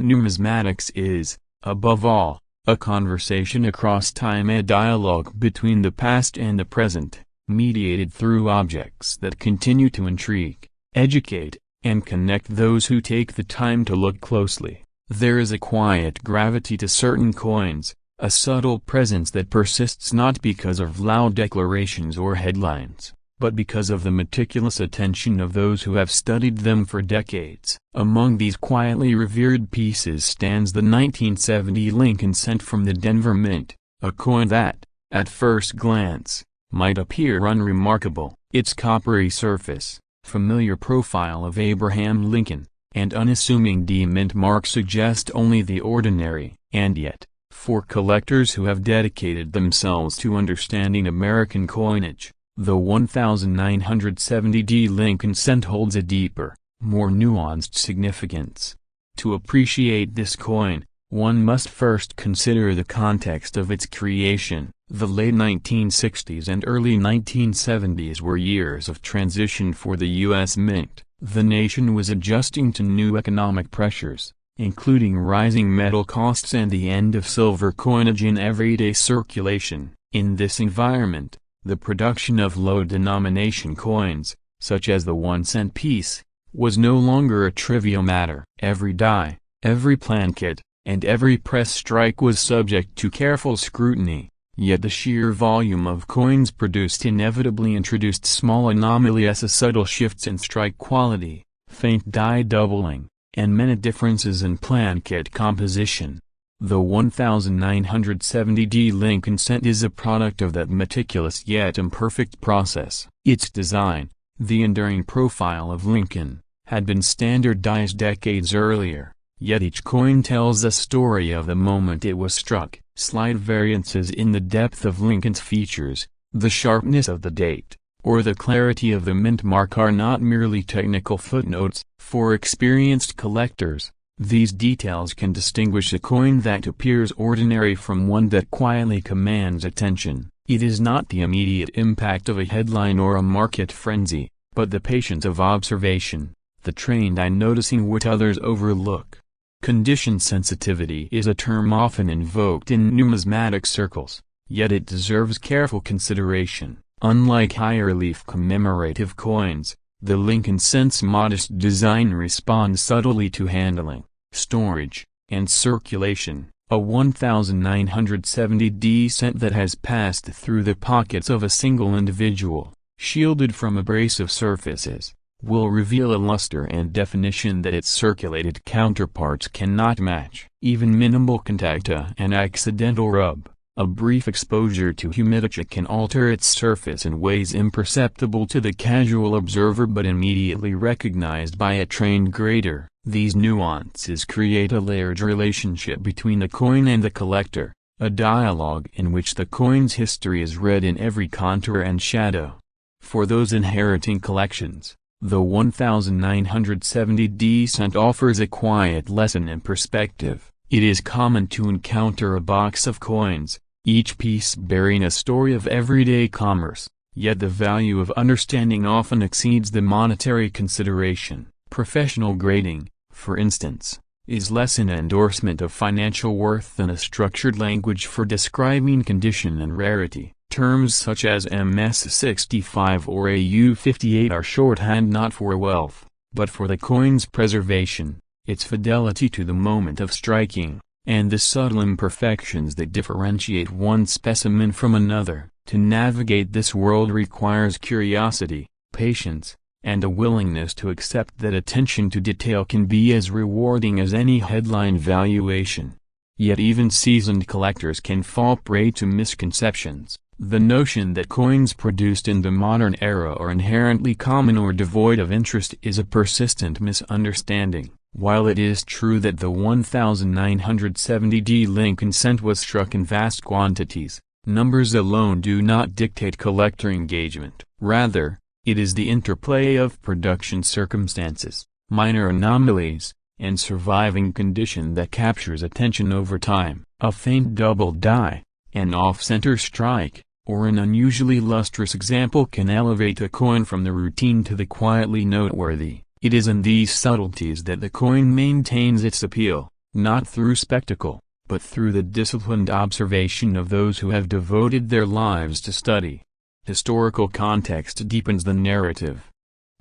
S2: numismatics is, above all, a conversation across time, a dialogue between the past and the present, mediated through objects that continue to intrigue, educate, and connect those who take the time to look closely. There is a quiet gravity to certain coins, a subtle presence that persists not because of loud declarations or headlines, but because of the meticulous attention of those who have studied them for decades. Among these quietly revered pieces stands the 1970 Lincoln cent from the Denver Mint, a coin that, at first glance, might appear unremarkable. Its coppery surface, familiar profile of Abraham Lincoln, and unassuming D-mint mark suggest only the ordinary, and yet, for collectors who have dedicated themselves to understanding American coinage, the 1970 Lincoln cent holds a deeper, more nuanced significance. To appreciate this coin, one must first consider the context of its creation. The late 1960s and early 1970s were years of transition for the U.S. Mint. The nation was adjusting to new economic pressures, including rising metal costs and the end of silver coinage in everyday circulation. In this environment, the production of low-denomination coins, such as the 1-cent piece, was no longer a trivial matter. Every die, every plankett, and every press strike was subject to careful scrutiny, yet the sheer volume of coins produced inevitably introduced small anomalies, subtle shifts in strike quality, faint die doubling, and many differences in plankett composition. The 1970 Lincoln cent is a product of that meticulous yet imperfect process. Its design, the enduring profile of Lincoln, had been standardized decades earlier, yet each coin tells a story of the moment it was struck. Slight variances in the depth of Lincoln's features, the sharpness of the date, or the clarity of the mint mark are not merely technical footnotes. For experienced collectors, these details can distinguish a coin that appears ordinary from one that quietly commands attention. It is not the immediate impact of a headline or a market frenzy, but the patience of observation, the trained eye noticing what others overlook. Condition sensitivity is a term often invoked in numismatic circles, yet it deserves careful consideration. Unlike high-relief commemorative coins, the Lincoln cent's modest design responds subtly to handling, storage, and circulation. A 1970 cent that has passed through the pockets of a single individual, shielded from abrasive surfaces, will reveal a luster and definition that its circulated counterparts cannot match. Even minimal contact, an accidental rub, a brief exposure to humidity can alter its surface in ways imperceptible to the casual observer but immediately recognized by a trained grader. These nuances create a layered relationship between the coin and the collector, a dialogue in which the coin's history is read in every contour and shadow. For those inheriting collections, the 1970 cent offers a quiet lesson in perspective. It is common to encounter a box of coins, each piece bearing a story of everyday commerce, yet the value of understanding often exceeds the monetary consideration. Professional grading, for instance, is less an endorsement of financial worth than a structured language for describing condition and rarity. Terms such as MS65 or AU58 are shorthand not for wealth, but for the coin's preservation, its fidelity to the moment of striking, and the subtle imperfections that differentiate one specimen from another. To navigate this world requires curiosity, patience, and a willingness to accept that attention to detail can be as rewarding as any headline valuation. Yet even seasoned collectors can fall prey to misconceptions. The notion that coins produced in the modern era are inherently common or devoid of interest is a persistent misunderstanding. While it is true that the 1970 Lincoln cent was struck in vast quantities, numbers alone do not dictate collector engagement. Rather, it is the interplay of production circumstances, minor anomalies, and surviving condition that captures attention over time. A faint double die, an off-center strike, or an unusually lustrous example can elevate a coin from the routine to the quietly noteworthy. It is in these subtleties that the coin maintains its appeal, not through spectacle, but through the disciplined observation of those who have devoted their lives to study. Historical context deepens the narrative.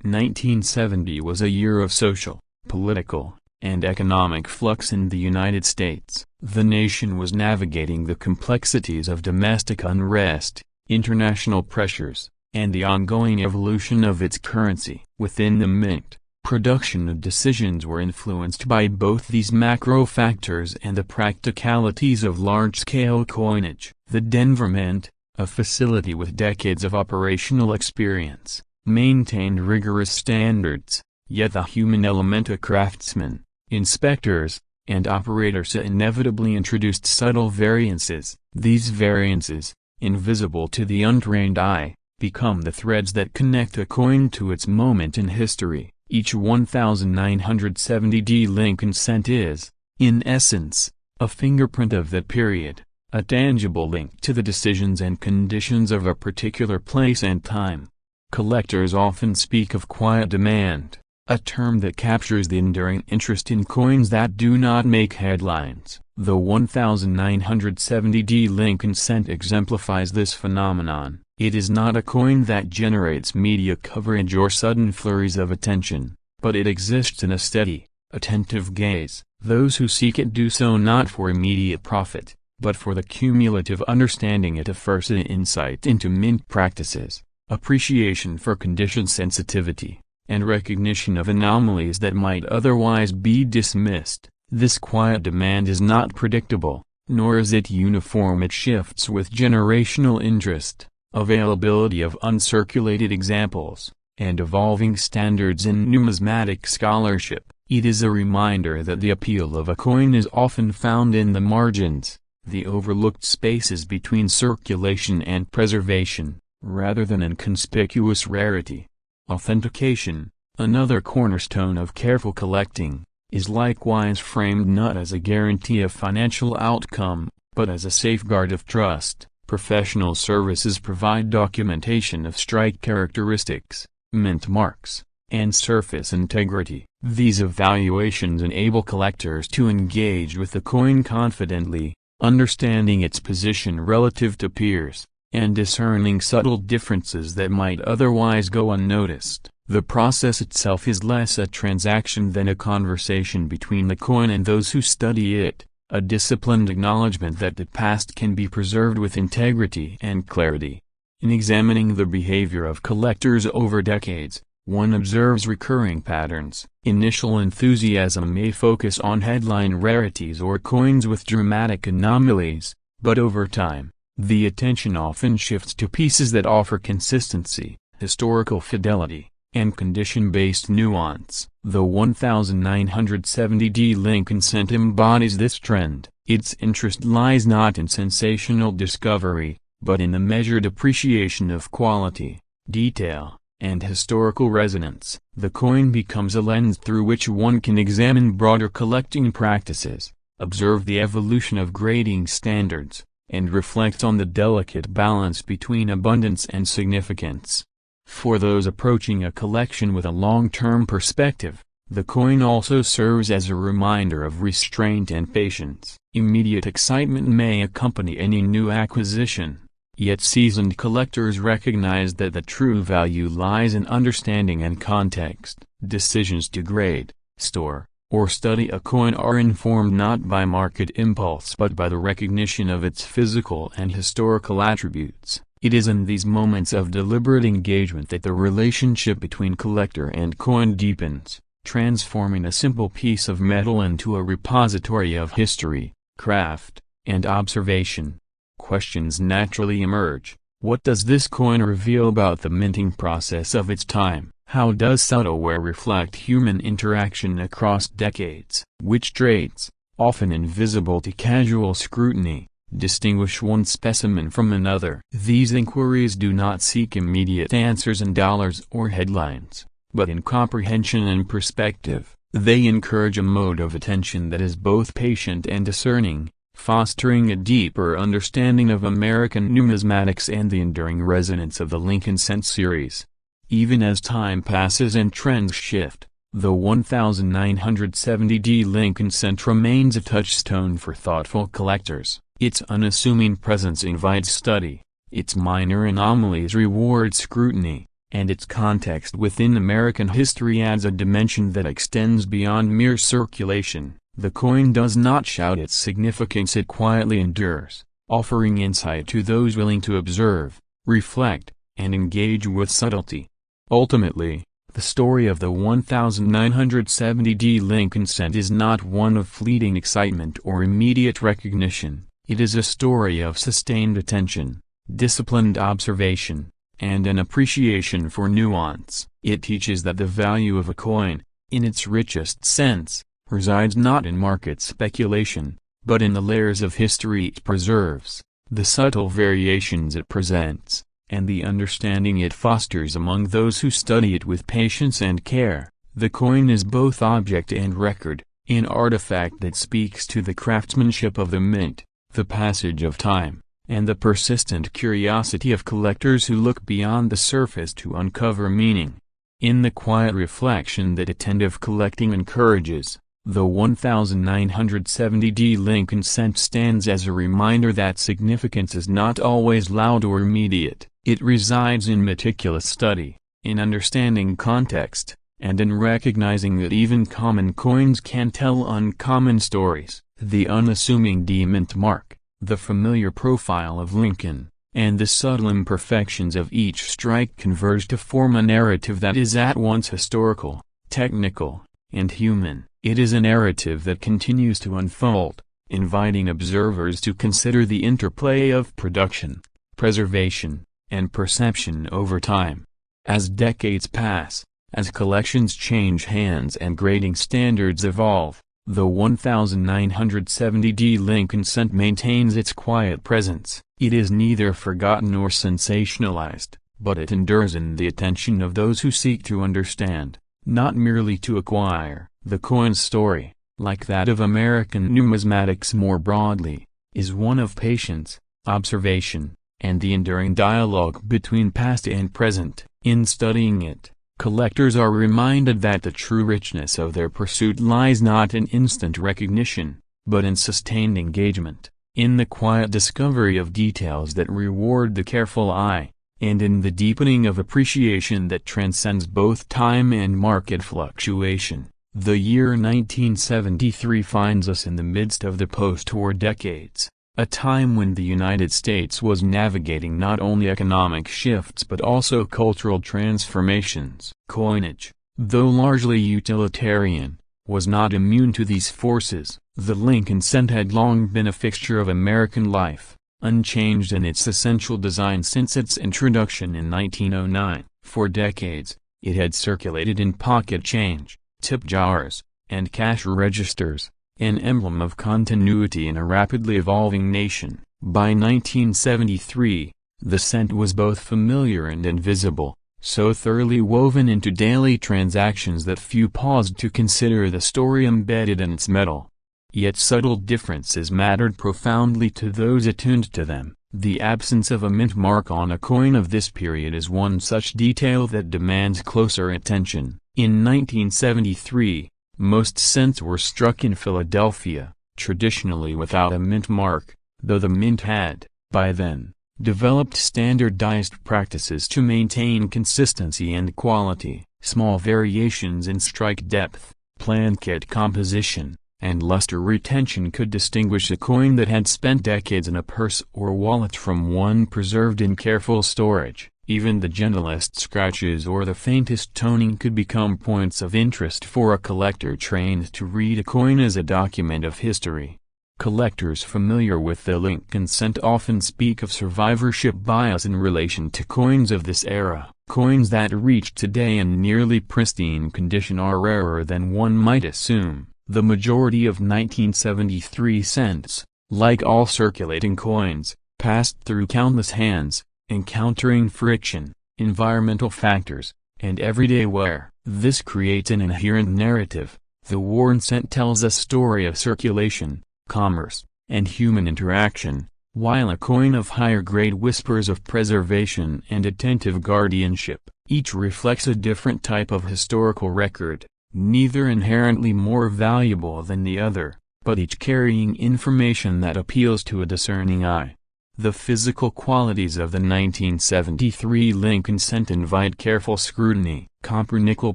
S2: 1970 was a year of social, political, and economic flux in the United States. The nation was navigating the complexities of domestic unrest, international pressures, and the ongoing evolution of its currency. Within the mint, production decisions were influenced by both these macro factors and the practicalities of large-scale coinage. The Denver Mint, a facility with decades of operational experience, maintained rigorous standards, yet the human element of craftsmen, inspectors, and operators inevitably introduced subtle variances. These variances, invisible to the untrained eye, become the threads that connect a coin to its moment in history. Each 1970 Lincoln cent is, in essence, a fingerprint of that period, a tangible link to the decisions and conditions of a particular place and time. Collectors often speak of quiet demand, a term that captures the enduring interest in coins that do not make headlines. The 1970 Lincoln cent exemplifies this phenomenon. It is not a coin that generates media coverage or sudden flurries of attention, but it exists in a steady, attentive gaze. Those who seek it do so not for immediate profit, but for the cumulative understanding it offers insight into mint practices, appreciation for condition sensitivity, and recognition of anomalies that might otherwise be dismissed. This quiet demand is not predictable, nor is it uniform. It shifts with generational interest, availability of uncirculated examples, and evolving standards in numismatic scholarship. It is a reminder that the appeal of a coin is often found in the margins, the overlooked spaces between circulation and preservation, rather than in conspicuous rarity. Authentication, another cornerstone of careful collecting, is likewise framed not as a guarantee of financial outcome, but as a safeguard of trust. Professional services provide documentation of strike characteristics, mint marks, and surface integrity. These evaluations enable collectors to engage with the coin confidently, understanding its position relative to peers, and discerning subtle differences that might otherwise go unnoticed. The process itself is less a transaction than a conversation between the coin and those who study it, a disciplined acknowledgement that the past can be preserved with integrity and clarity. In examining the behavior of collectors over decades, one observes recurring patterns. Initial enthusiasm may focus on headline rarities or coins with dramatic anomalies, but over time, the attention often shifts to pieces that offer consistency, historical fidelity, and condition-based nuance. The 1970 Lincoln cent embodies this trend. Its interest lies not in sensational discovery, but in the measured appreciation of quality, detail, and historical resonance. The coin becomes a lens through which one can examine broader collecting practices, observe the evolution of grading standards, and reflect on the delicate balance between abundance and significance. For those approaching a collection with a long-term perspective, the coin also serves as a reminder of restraint and patience. Immediate excitement may accompany any new acquisition, yet seasoned collectors recognize that the true value lies in understanding and context. Decisions to grade, store, or study a coin are informed not by market impulse but by the recognition of its physical and historical attributes. It is in these moments of deliberate engagement that the relationship between collector and coin deepens, transforming a simple piece of metal into a repository of history, craft, and observation. Questions naturally emerge. What does this coin reveal about the minting process of its time? How does subtle wear reflect human interaction across decades? Which traits, often invisible to casual scrutiny, distinguish one specimen from another? These inquiries do not seek immediate answers in dollars or headlines, but in comprehension and perspective. They encourage a mode of attention that is both patient and discerning, fostering a deeper understanding of American numismatics and the enduring resonance of the Lincoln Cent series. Even as time passes and trends shift, the 1970D Lincoln Cent remains a touchstone for thoughtful collectors. Its unassuming presence invites study, its minor anomalies reward scrutiny, and its context within American history adds a dimension that extends beyond mere circulation. The coin does not shout its significance, it quietly endures, offering insight to those willing to observe, reflect, and engage with subtlety. Ultimately, the story of the 1970D Lincoln Cent is not one of fleeting excitement or immediate recognition. It is a story of sustained attention, disciplined observation, and an appreciation for nuance. It teaches that the value of a coin, in its richest sense, resides not in market speculation, but in the layers of history it preserves, the subtle variations it presents, and the understanding it fosters among those who study it with patience and care. The coin is both object and record, an artifact that speaks to the craftsmanship of the mint, the passage of time, and the persistent curiosity of collectors who look beyond the surface to uncover meaning. In the quiet reflection that attentive collecting encourages, the 1970D Lincoln Cent stands as a reminder that significance is not always loud or immediate. It resides in meticulous study, in understanding context, and in recognizing that even common coins can tell uncommon stories. The unassuming D-mint mark, the familiar profile of Lincoln, and the subtle imperfections of each strike converge to form a narrative that is at once historical, technical, and human. It is a narrative that continues to unfold, inviting observers to consider the interplay of production, preservation, and perception over time. As decades pass, as collections change hands and grading standards evolve, the 1970D Lincoln Cent maintains its quiet presence. It is neither forgotten nor sensationalized, but it endures in the attention of those who seek to understand, not merely to acquire. The coin's story, like that of American numismatics more broadly, is one of patience, observation, and the enduring dialogue between past and present. In studying it, collectors are reminded that the true richness of their pursuit lies not in instant recognition, but in sustained engagement, in the quiet discovery of details that reward the careful eye, and in the deepening of appreciation that transcends both time and market fluctuation. The year 1973 finds us in the midst of the post-war decades, a time when the United States was navigating not only economic shifts but also cultural transformations. Coinage, though largely utilitarian, was not immune to these forces. The Lincoln Cent had long been a fixture of American life, unchanged in its essential design since its introduction in 1909. For decades, it had circulated in pocket change, tip jars, and cash registers, an emblem of continuity in a rapidly evolving nation. By 1973, the cent was both familiar and invisible, so thoroughly woven into daily transactions that few paused to consider the story embedded in its metal. Yet subtle differences mattered profoundly to those attuned to them. The absence of a mint mark on a coin of this period is one such detail that demands closer attention. In 1973, most cents were struck in Philadelphia, traditionally without a mint mark, though the mint had, by then, developed standardized practices to maintain consistency and quality. Small variations in strike depth, planchet composition, and luster retention could distinguish a coin that had spent decades in a purse or wallet from one preserved in careful storage. Even the gentlest scratches or the faintest toning could become points of interest for a collector trained to read a coin as a document of history. Collectors familiar with the Lincoln cent often speak of survivorship bias in relation to coins of this era. Coins that reach today in nearly pristine condition are rarer than one might assume. The majority of 1973 cents, like all circulating coins, passed through countless hands, encountering friction, environmental factors, and everyday wear. This creates an inherent narrative. The worn cent tells a story of circulation, commerce, and human interaction, while a coin of higher grade whispers of preservation and attentive guardianship. Each reflects a different type of historical record, neither inherently more valuable than the other, but each carrying information that appeals to a discerning eye. The physical qualities of the 1973 Lincoln cent invite careful scrutiny. Copper-nickel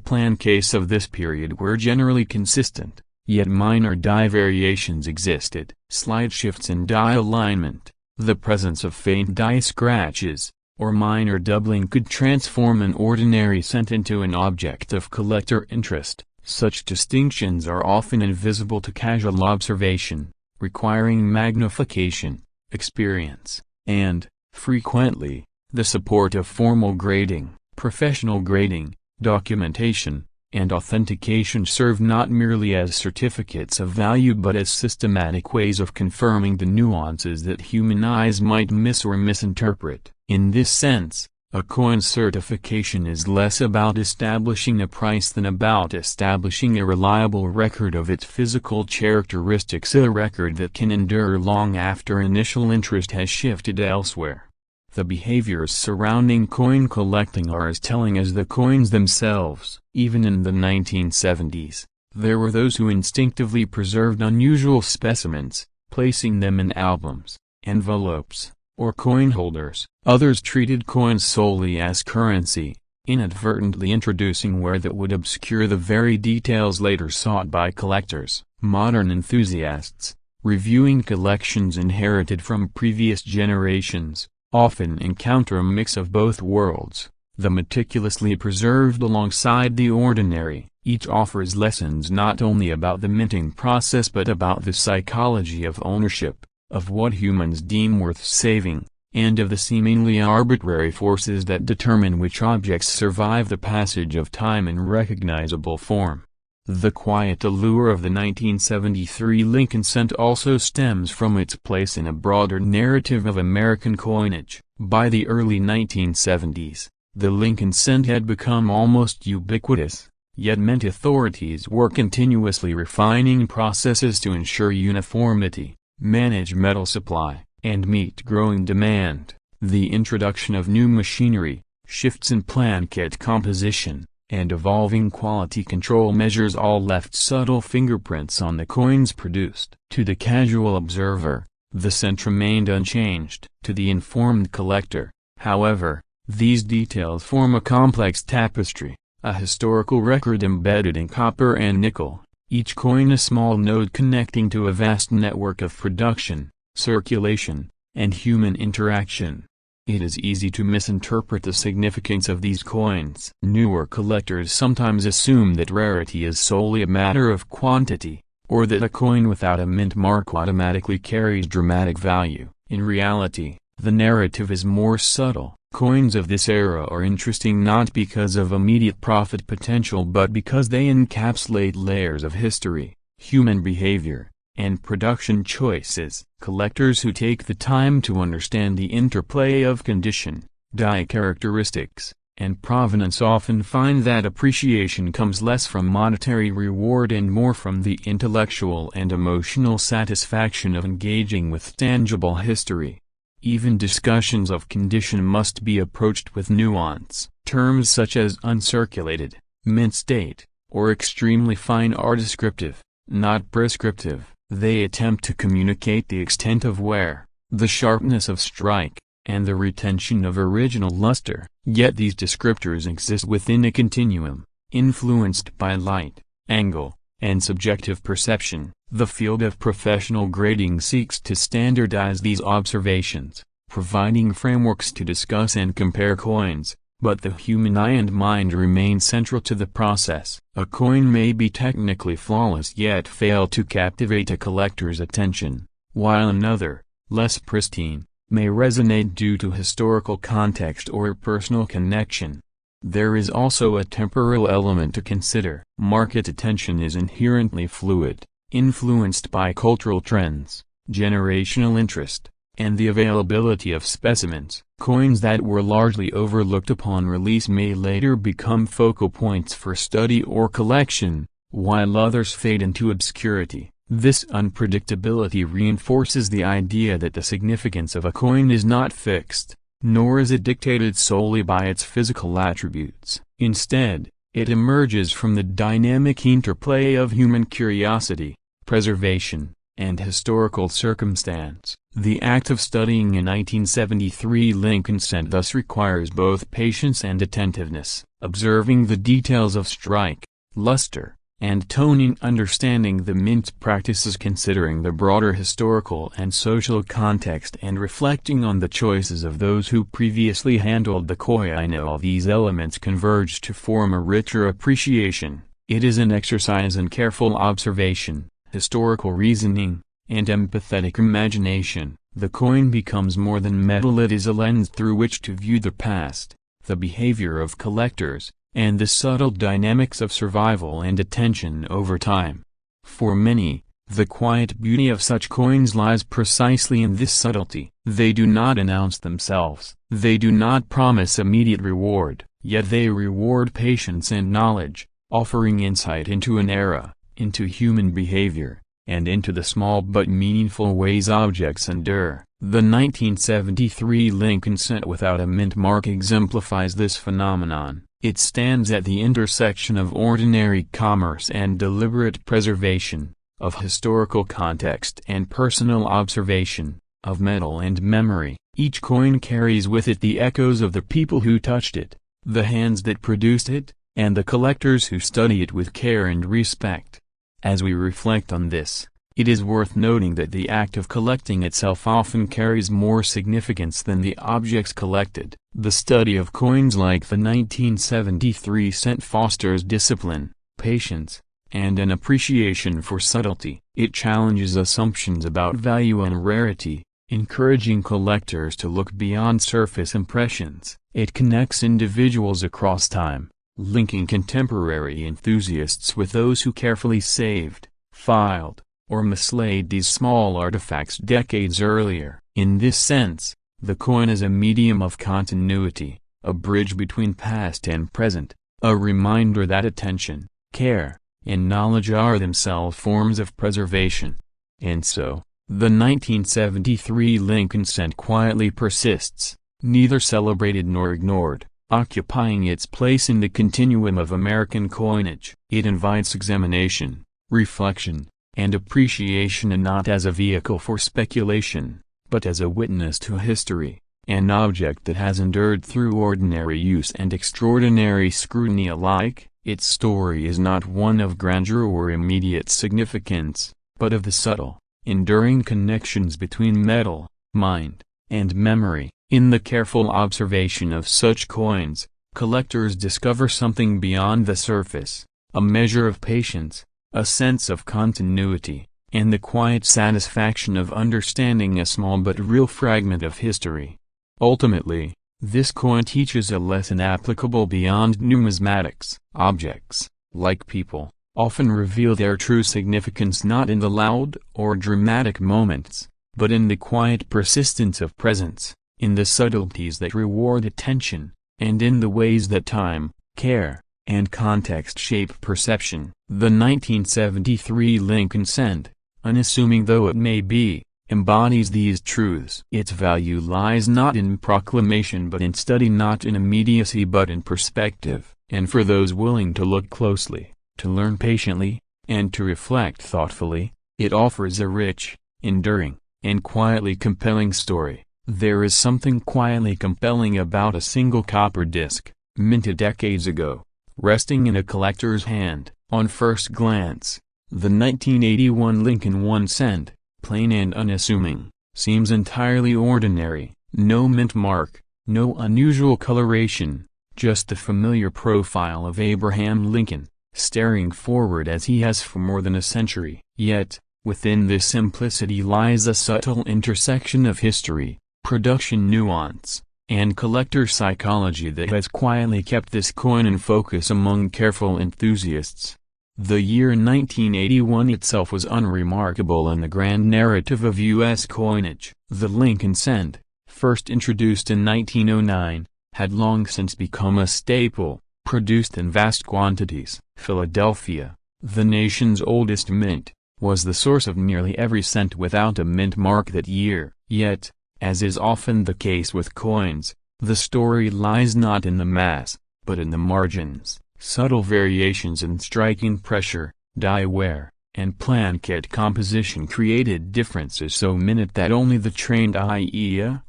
S2: plancase of this period were generally consistent, yet minor die variations existed. Slight shifts in die alignment, the presence of faint die scratches, or minor doubling could transform an ordinary cent into an object of collector interest. Such distinctions are often invisible to casual observation, requiring magnification, experience, and, frequently, the support of formal grading. Professional grading, documentation, and authentication serve not merely as certificates of value but as systematic ways of confirming the nuances that human eyes might miss or misinterpret. In this sense, a coin certification is less about establishing a price than about establishing a reliable record of its physical characteristics, a record that can endure long after initial interest has shifted elsewhere. The behaviors surrounding coin collecting are as telling as the coins themselves. Even in the 1970s, there were those who instinctively preserved unusual specimens, placing them in albums, envelopes, or coin holders. Others treated coins solely as currency, inadvertently introducing wear that would obscure the very details later sought by collectors. Modern enthusiasts, reviewing collections inherited from previous generations, often encounter a mix of both worlds, the meticulously preserved alongside the ordinary. Each offers lessons not only about the minting process but about the psychology of ownership, of what humans deem worth saving, and of the seemingly arbitrary forces that determine which objects survive the passage of time in recognizable form. The quiet allure of the 1973 Lincoln cent also stems from its place in a broader narrative of American coinage. By the early 1970s, the Lincoln cent had become almost ubiquitous, yet mint authorities were continuously refining processes to ensure uniformity, manage metal supply, and meet growing demand. The introduction of new machinery, shifts in planchet composition, and evolving quality control measures all left subtle fingerprints on the coins produced. To the casual observer, the cent remained unchanged. To the informed collector, however, these details form a complex tapestry, a historical record embedded in copper and nickel, each coin a small node connecting to a vast network of production, circulation, and human interaction. It is easy to misinterpret the significance of these coins. Newer collectors sometimes assume that rarity is solely a matter of quantity, or that a coin without a mint mark automatically carries dramatic value. In reality, the narrative is more subtle. Coins of this era are interesting not because of immediate profit potential but because they encapsulate layers of history, human behavior, and production choices. Collectors who take the time to understand the interplay of condition, dye characteristics, and provenance often find that appreciation comes less from monetary reward and more from the intellectual and emotional satisfaction of engaging with tangible history. Even discussions of condition must be approached with nuance. Terms such as uncirculated, mint state, or extremely fine are descriptive, not prescriptive. They attempt to communicate the extent of wear, the sharpness of strike, and the retention of original luster. Yet these descriptors exist within a continuum, influenced by light, angle, and subjective perception. The field of professional grading seeks to standardize these observations, providing frameworks to discuss and compare coins, but the human eye and mind remain central to the process. A coin may be technically flawless yet fail to captivate a collector's attention, while another, less pristine, may resonate due to historical context or personal connection. There is also a temporal element to consider. Market attention is inherently fluid, influenced by cultural trends, generational interest, and the availability of specimens. Coins that were largely overlooked upon release may later become focal points for study or collection, while others fade into obscurity. This unpredictability reinforces the idea that the significance of a coin is not fixed, nor is it dictated solely by its physical attributes. Instead, it emerges from the dynamic interplay of human curiosity, preservation, and historical circumstance. The act of studying a 1973 Lincoln cent thus requires both patience and attentiveness, observing the details of strike, luster, and toning, understanding the mint practices, considering the broader historical and social context, and reflecting on the choices of those who previously handled the coin. All these elements converge to form a richer appreciation. It is an exercise in careful observation, historical reasoning, and empathetic imagination. The coin becomes more than metal. It is a lens through which to view the past, the behavior of collectors, and the subtle dynamics of survival and attention over time. For many, the quiet beauty of such coins lies precisely in this subtlety. They do not announce themselves, they do not promise immediate reward, yet they reward patience and knowledge, offering insight into an era, into human behavior, and into the small but meaningful ways objects endure. The 1973 Lincoln cent without a mint mark exemplifies this phenomenon. It stands at the intersection of ordinary commerce and deliberate preservation, of historical context and personal observation, of metal and memory. Each coin carries with it the echoes of the people who touched it, the hands that produced it, and the collectors who study it with care and respect. As we reflect on this, it is worth noting that the act of collecting itself often carries more significance than the objects collected. The study of coins like the 1973 cent fosters discipline, patience, and an appreciation for subtlety. It challenges assumptions about value and rarity, encouraging collectors to look beyond surface impressions. It connects individuals across time, linking contemporary enthusiasts with those who carefully saved, filed, or mislaid these small artifacts decades earlier. In this sense, the coin is a medium of continuity, a bridge between past and present, a reminder that attention, care, and knowledge are themselves forms of preservation. And so, the 1973 Lincoln cent quietly persists, neither celebrated nor ignored, occupying its place in the continuum of American coinage. It invites examination, reflection, and appreciation, and not as a vehicle for speculation, but as a witness to history, an object that has endured through ordinary use and extraordinary scrutiny alike. Its story is not one of grandeur or immediate significance, but of the subtle, enduring connections between metal, mind, and memory. In the careful observation of such coins, collectors discover something beyond the surface, a measure of patience, a sense of continuity, and the quiet satisfaction of understanding a small but real fragment of history. Ultimately, this coin teaches a lesson applicable beyond numismatics. Objects, like people, often reveal their true significance not in the loud or dramatic moments, but in the quiet persistence of presence, in the subtleties that reward attention, and in the ways that time, care, and context shape perception. The 1973 Lincoln Cent, unassuming though it may be, embodies these truths. Its value lies not in proclamation but in study, not in immediacy but in perspective, and for those willing to look closely, to learn patiently, and to reflect thoughtfully, it offers a rich, enduring, and quietly compelling story. There is something quietly compelling about a single copper disc, minted decades ago, resting in a collector's hand. On first glance, the 1981 Lincoln 1 cent, plain and unassuming, seems entirely ordinary. No mint mark, no unusual coloration, just the familiar profile of Abraham Lincoln, staring forward as he has for more than a century. Yet, within this simplicity lies a subtle intersection of history, production nuance, and collector psychology that has quietly kept this coin in focus among careful enthusiasts. The year 1981 itself was unremarkable in the grand narrative of U.S. coinage. The Lincoln cent, first introduced in 1909, had long since become a staple, produced in vast quantities. Philadelphia, the nation's oldest mint, was the source of nearly every cent without a mint mark that year. Yet, as is often the case with coins, the story lies not in the mass, but in the margins. Subtle variations in striking pressure, die wear, and planchet composition created differences so minute that only the trained eye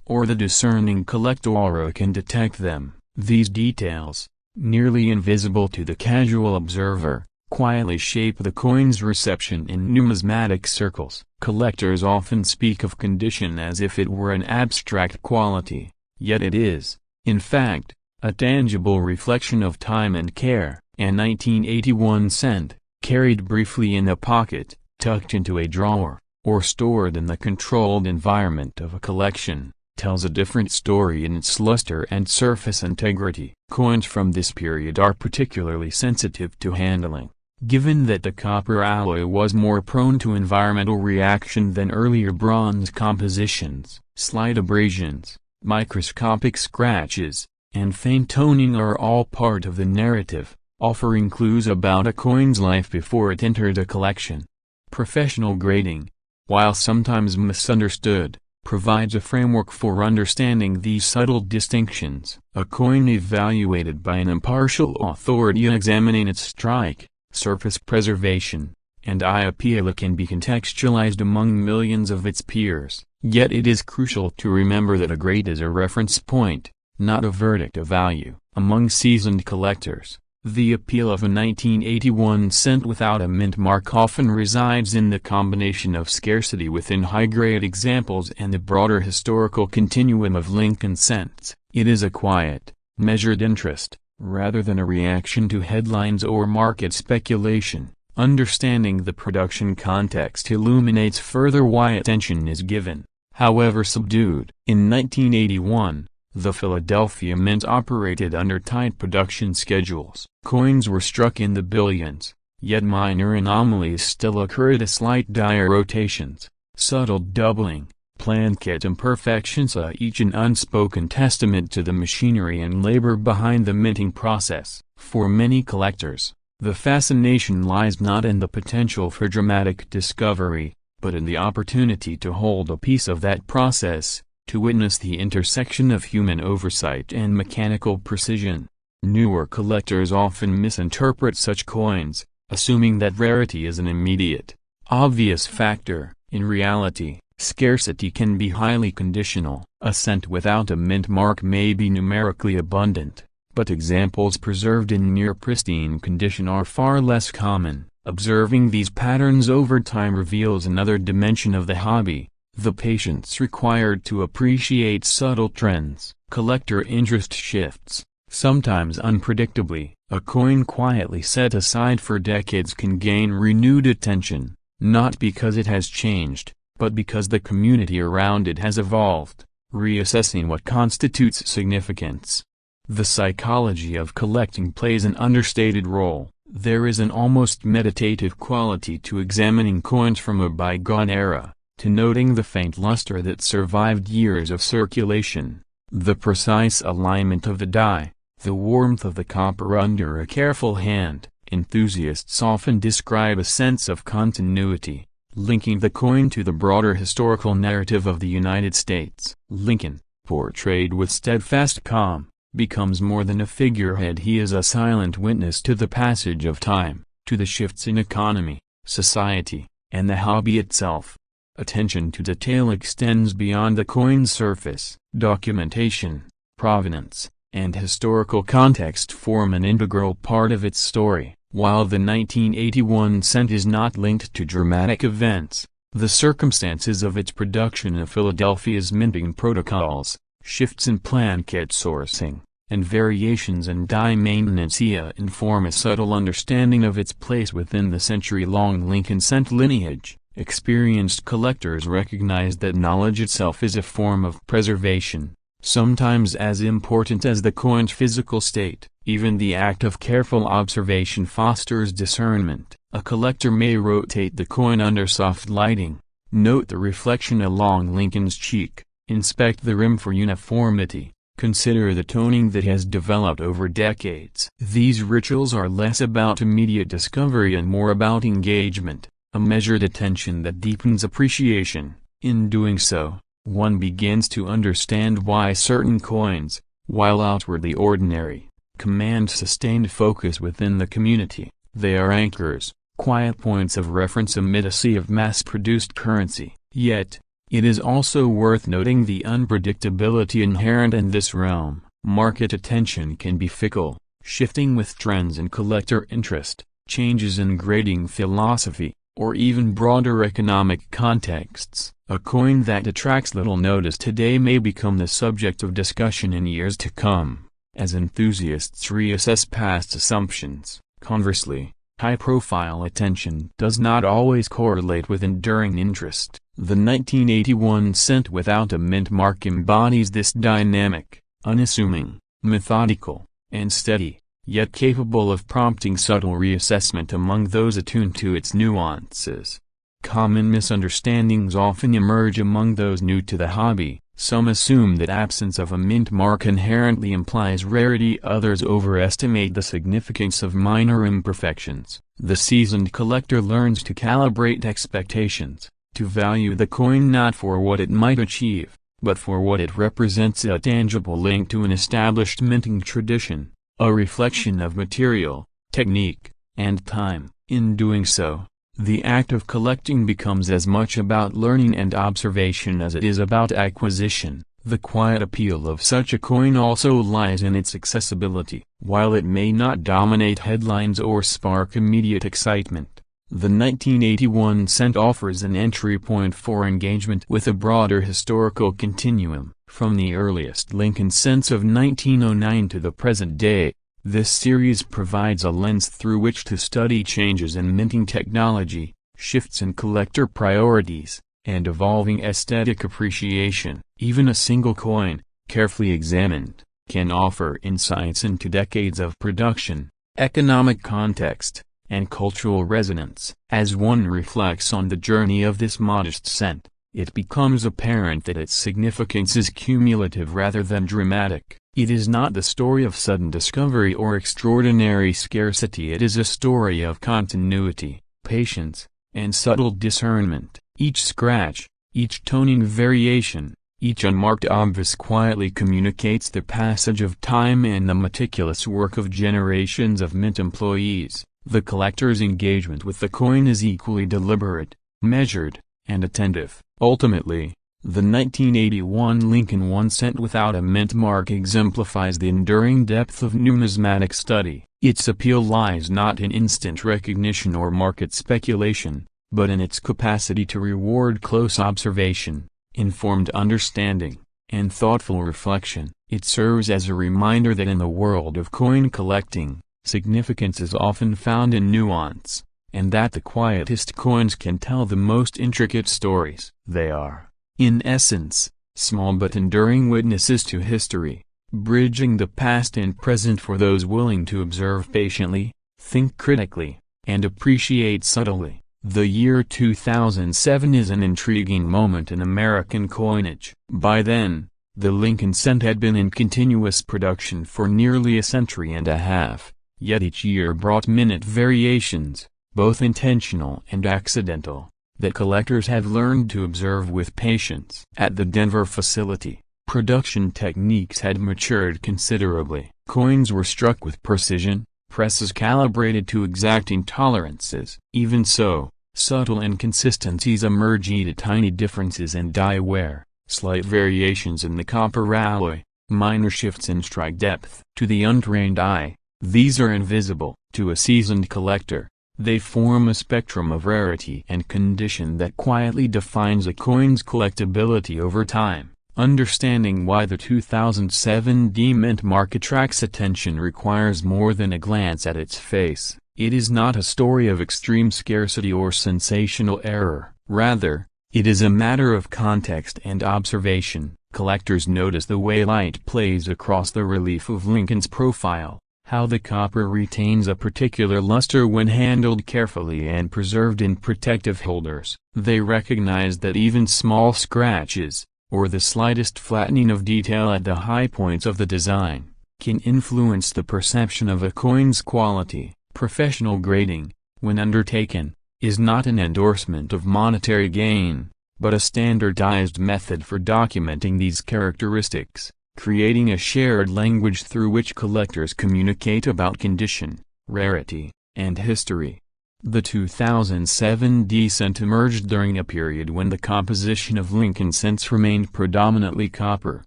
S2: or the discerning collector can detect them. These details, nearly invisible to the casual observer, quietly shape the coin's reception in numismatic circles. Collectors often speak of condition as if it were an abstract quality, yet it is, in fact, a tangible reflection of time and care. A 1981 cent, carried briefly in a pocket, tucked into a drawer, or stored in the controlled environment of a collection, tells a different story in its luster and surface integrity. Coins from this period are particularly sensitive to handling, given that the copper alloy was more prone to environmental reaction than earlier bronze compositions. Slight abrasions, microscopic scratches, and faint toning are all part of the narrative, offering clues about a coin's life before it entered a collection. Professional grading, while sometimes misunderstood, provides a framework for understanding these subtle distinctions. A coin evaluated by an impartial authority examining its strike, surface preservation, and eye appeal can be contextualized among millions of its peers. Yet it is crucial to remember that a grade is a reference point, not a verdict of value. Among seasoned collectors, the appeal of a 1981 cent without a mint mark often resides in the combination of scarcity within high-grade examples and the broader historical continuum of Lincoln cents. It is a quiet, measured interest, rather than a reaction to headlines or market speculation. Understanding the production context illuminates further why attention is given, however subdued. In 1981, the Philadelphia Mint operated under tight production schedules. Coins were struck in the billions, yet minor anomalies still occurred: a slight die rotations, subtle doubling, planchet imperfections, each an unspoken testament to the machinery and labor behind the minting process. For many collectors, the fascination lies not in the potential for dramatic discovery, but in the opportunity to hold a piece of that process, to witness the intersection of human oversight and mechanical precision. Newer collectors often misinterpret such coins, assuming that rarity is an immediate, obvious factor. In reality, scarcity can be highly conditional. A cent without a mint mark may be numerically abundant, but examples preserved in near pristine condition are far less common. Observing these patterns over time reveals another dimension of the hobby: the patience required to appreciate subtle trends. Collector interest shifts, sometimes unpredictably. A coin quietly set aside for decades can gain renewed attention, not because it has changed, but because the community around it has evolved, reassessing what constitutes significance. The psychology of collecting plays an understated role. There is an almost meditative quality to examining coins from a bygone era, to noting the faint luster that survived years of circulation, the precise alignment of the die, the warmth of the copper under a careful hand. Enthusiasts often describe a sense of continuity, linking the coin to the broader historical narrative of the United States. Lincoln, portrayed with steadfast calm, becomes more than a figurehead. He is a silent witness to the passage of time, to the shifts in economy, society, and the hobby itself. Attention to detail extends beyond the coin's surface. Documentation, provenance, and historical context form an integral part of its story. While the 1981 cent is not linked to dramatic events, the circumstances of its production and Philadelphia's minting protocols, shifts in plankett sourcing, and variations in die maintenance inform a subtle understanding of its place within the century-long Lincoln cent lineage. Experienced collectors recognize that knowledge itself is a form of preservation, sometimes as important as the coin's physical state. Even the act of careful observation fosters discernment. A collector may rotate the coin under soft lighting, note the reflection along Lincoln's cheek, inspect the rim for uniformity, consider the toning that has developed over decades. These rituals are less about immediate discovery and more about engagement, a measured attention that deepens appreciation. In doing so, one begins to understand why certain coins, while outwardly ordinary, command sustained focus within the community. They are anchors, quiet points of reference amid a sea of mass-produced currency. Yet, it is also worth noting the unpredictability inherent in this realm. Market attention can be fickle, shifting with trends in collector interest, changes in grading philosophy, or even broader economic contexts. A coin that attracts little notice today may become the subject of discussion in years to come, as enthusiasts reassess past assumptions. Conversely, high-profile attention does not always correlate with enduring interest. The 1981 cent without a mint mark embodies this dynamic, unassuming, methodical, and steady, yet capable of prompting subtle reassessment among those attuned to its nuances. Common misunderstandings often emerge among those new to the hobby. Some assume that absence of a mint mark inherently implies rarity. Others overestimate the significance of minor imperfections. The seasoned collector learns to calibrate expectations, to value the coin not for what it might achieve, but for what it represents: a tangible link to an established minting tradition, a reflection of material, technique, and time. In doing so, the act of collecting becomes as much about learning and observation as it is about acquisition. The quiet appeal of such a coin also lies in its accessibility. While it may not dominate headlines or spark immediate excitement, the 1981 cent offers an entry point for engagement with a broader historical continuum. From the earliest Lincoln cents of 1909 to the present day, this series provides a lens through which to study changes in minting technology, shifts in collector priorities, and evolving aesthetic appreciation. Even a single coin, carefully examined, can offer insights into decades of production, economic context, and cultural resonance. As one reflects on the journey of this modest cent, it becomes apparent that its significance is cumulative rather than dramatic. It is not the story of sudden discovery or extraordinary scarcity. It is a story of continuity, patience, and subtle discernment. Each scratch, each toning variation, each unmarked obverse quietly communicates the passage of time and the meticulous work of generations of mint employees. The collector's engagement with the coin is equally deliberate, measured, and attentive. Ultimately, the 1981 Lincoln 1 cent without a mint mark exemplifies the enduring depth of numismatic study. Its appeal lies not in instant recognition or market speculation, but in its capacity to reward close observation, informed understanding, and thoughtful reflection. It serves as a reminder that in the world of coin collecting, significance is often found in nuance, and that the quietest coins can tell the most intricate stories. They are, in essence, small but enduring witnesses to history, bridging the past and present for those willing to observe patiently. Think critically, and appreciate subtly. The year 2007 is an intriguing moment in American coinage. By then, the Lincoln cent had been in continuous production for nearly a century and a half, yet each year brought minute variations, both intentional and accidental, that collectors have learned to observe with patience. At the Denver facility, production techniques had matured considerably. Coins were struck with precision, presses calibrated to exacting tolerances. Even so, subtle inconsistencies emerge due to tiny differences in die wear, slight variations in the copper alloy, minor shifts in strike depth. To the untrained eye, these are invisible. To a seasoned collector, they form a spectrum of rarity and condition that quietly defines a coin's collectability over time. Understanding why the 2007 D Mint mark attracts attention requires more than a glance at its face. It is not a story of extreme scarcity or sensational error. Rather, it is a matter of context and observation. Collectors notice the way light plays across the relief of Lincoln's profile, how the copper retains a particular luster when handled carefully and preserved in protective holders. They recognize that even small scratches, or the slightest flattening of detail at the high points of the design, can influence the perception of a coin's quality. Professional grading, when undertaken, is not an endorsement of monetary gain, but a standardized method for documenting these characteristics, creating a shared language through which collectors communicate about condition, rarity, and history. The 2007 D cent emerged during a period when the composition of Lincoln cents remained predominantly copper,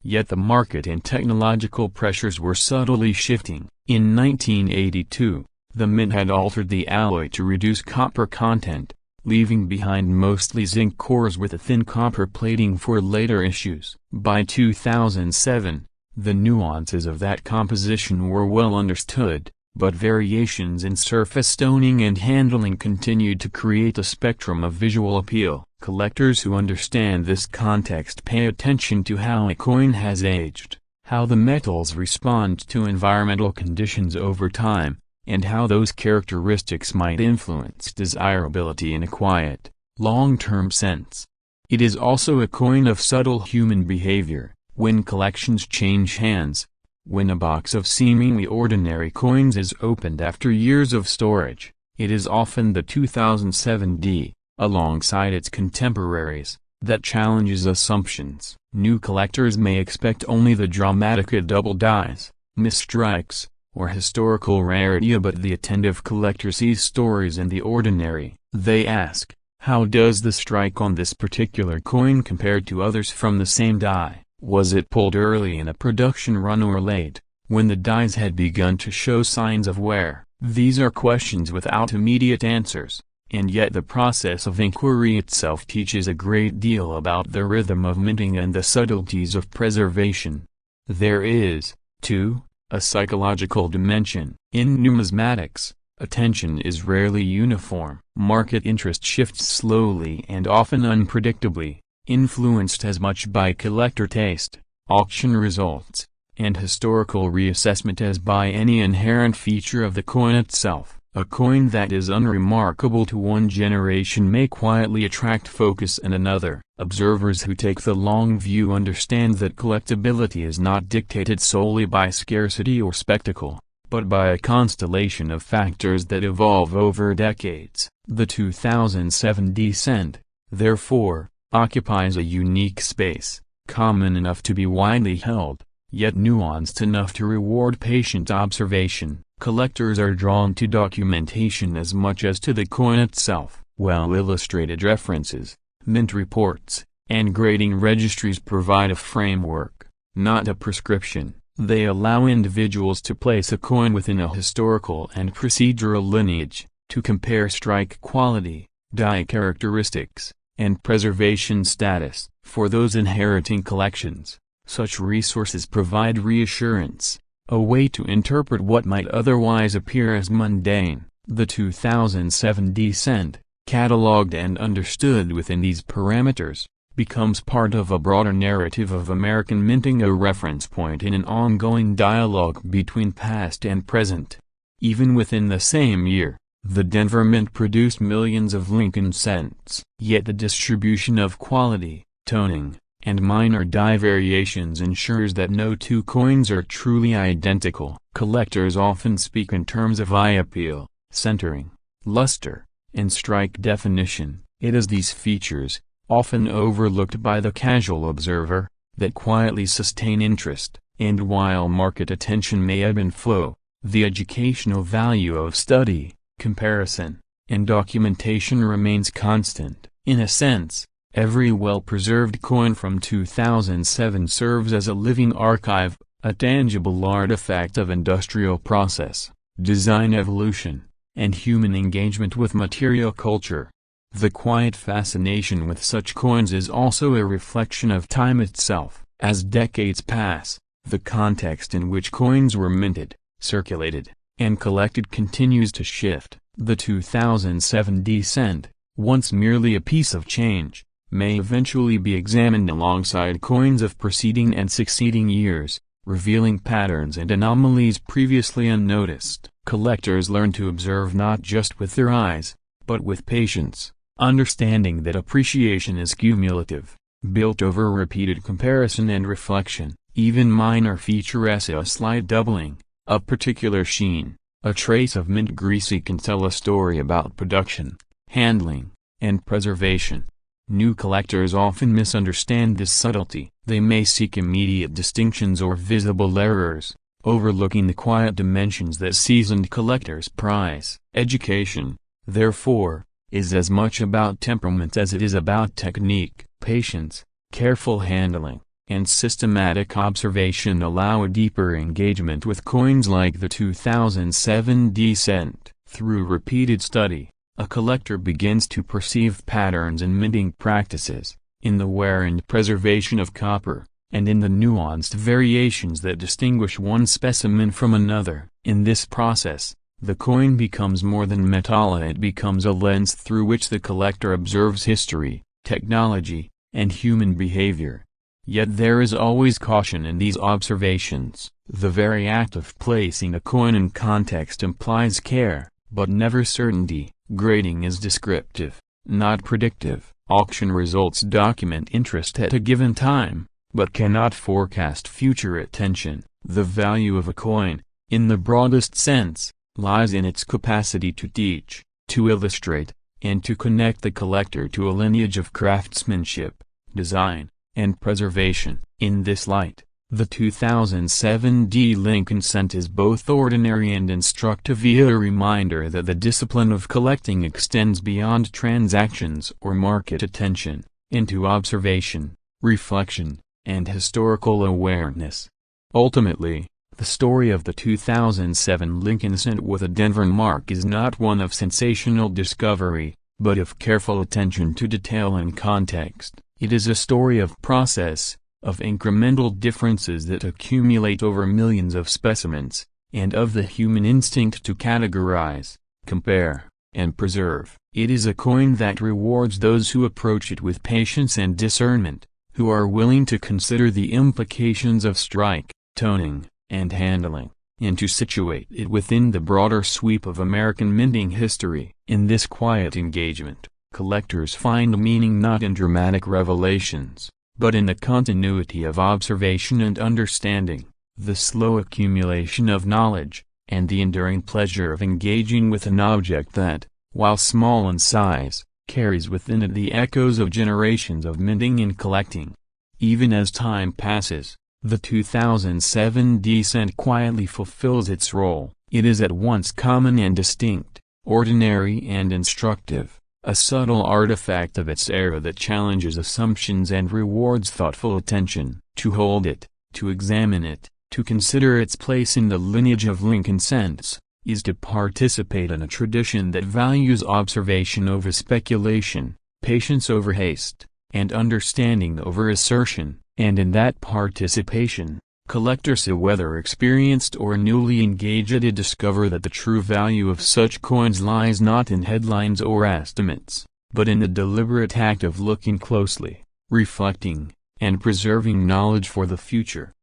S2: yet the market and technological pressures were subtly shifting. In 1982, the mint had altered the alloy to reduce copper content, leaving behind mostly zinc cores with a thin copper plating for later issues. By 2007, the nuances of that composition were well understood, but variations in surface stoning and handling continued to create a spectrum of visual appeal. Collectors who understand this context pay attention to how a coin has aged, how the metals respond to environmental conditions over time, and how those characteristics might influence desirability in a quiet, long-term sense. It is also a coin of subtle human behavior. When collections change hands, when a box of seemingly ordinary coins is opened after years of storage, it is often the 2007 D, alongside its contemporaries, that challenges assumptions. New collectors may expect only the dramatic double dies, misstrikes, or historical rarity, but the attentive collector sees stories in the ordinary. They ask, how does the strike on this particular coin compare to others from the same die? Was it pulled early in a production run or late, when the dies had begun to show signs of wear? These are questions without immediate answers, and yet the process of inquiry itself teaches a great deal about the rhythm of minting and the subtleties of preservation. There is, too, a psychological dimension. In numismatics, attention is rarely uniform. Market interest shifts slowly and often unpredictably, influenced as much by collector taste, auction results, and historical reassessment as by any inherent feature of the coin itself. A coin that is unremarkable to one generation may quietly attract focus in another. Observers who take the long view understand that collectability is not dictated solely by scarcity or spectacle, but by a constellation of factors that evolve over decades. The 2007 D cent, therefore, occupies a unique space, common enough to be widely held, yet nuanced enough to reward patient observation. Collectors are drawn to documentation as much as to the coin itself. Well-illustrated references, mint reports, and grading registries provide a framework, not a prescription. They allow individuals to place a coin within a historical and procedural lineage, to compare strike quality, die characteristics, and preservation status. For those inheriting collections, such resources provide reassurance, a way to interpret what might otherwise appear as mundane. The 2007 D cent, catalogued and understood within these parameters, becomes part of a broader narrative of American minting, a reference point in an ongoing dialogue between past and present. Even within the same year, the Denver Mint produced millions of Lincoln cents. Yet the distribution of quality, toning, and minor die variations ensures that no two coins are truly identical. Collectors often speak in terms of eye appeal, centering, luster, and strike definition. It is these features, often overlooked by the casual observer, that quietly sustain interest. And while market attention may ebb and flow, the educational value of study, comparison, and documentation remains constant. In a sense, every well-preserved coin from 2007 serves as a living archive, a tangible artifact of industrial process, design evolution, and human engagement with material culture. The quiet fascination with such coins is also a reflection of time itself. As decades pass, the context in which coins were minted, circulated, and collected continues to shift. The 2007 D-cent, once merely a piece of change, may eventually be examined alongside coins of preceding and succeeding years, revealing patterns and anomalies previously unnoticed. Collectors learn to observe not just with their eyes, but with patience, understanding that appreciation is cumulative, built over repeated comparison and reflection. Even minor features, a slight doubling, a particular sheen, a trace of mint greasy can tell a story about production, handling, and preservation. New collectors often misunderstand this subtlety. They may seek immediate distinctions or visible errors, overlooking the quiet dimensions that seasoned collectors prize. Education, therefore, is as much about temperament as it is about technique. Patience, careful handling, and systematic observation allow a deeper engagement with coins like the 2007 D-cent. Through repeated study, a collector begins to perceive patterns in minting practices, in the wear and preservation of copper, and in the nuanced variations that distinguish one specimen from another. In this process, the coin becomes more than metal. It becomes a lens through which the collector observes history, technology, and human behavior. Yet there is always caution in these observations. The very act of placing a coin in context implies care, but never certainty. Grading is descriptive, not predictive. Auction results document interest at a given time, but cannot forecast future attention. The value of a coin, in the broadest sense, lies in its capacity to teach, to illustrate, and to connect the collector to a lineage of craftsmanship, design, and preservation. In this light, the 2007 D Lincoln cent is both ordinary and instructive, a reminder that the discipline of collecting extends beyond transactions or market attention, into observation, reflection, and historical awareness. Ultimately, the story of the 2007 Lincoln cent with a Denver mark is not one of sensational discovery, but of careful attention to detail and context. It is a story of process, of incremental differences that accumulate over millions of specimens, and of the human instinct to categorize, compare, and preserve. It is a coin that rewards those who approach it with patience and discernment, who are willing to consider the implications of strike, toning, and handling, and to situate it within the broader sweep of American minting history. In this quiet engagement, collectors find meaning not in dramatic revelations, but in the continuity of observation and understanding, the slow accumulation of knowledge, and the enduring pleasure of engaging with an object that, while small in size, carries within it the echoes of generations of minting and collecting. Even as time passes, the 2007 D-cent quietly fulfills its role. It is at once common and distinct, ordinary and instructive, a subtle artifact of its era that challenges assumptions and rewards thoughtful attention. To hold it, to examine it, to consider its place in the lineage of Lincoln cents, is to participate in a tradition that values observation over speculation, patience over haste, and understanding over assertion. And in that participation, collectors, whether experienced or newly engaged, discover that the true value of such coins lies not in headlines or estimates, but in the deliberate act of looking closely, reflecting, and preserving knowledge for the future.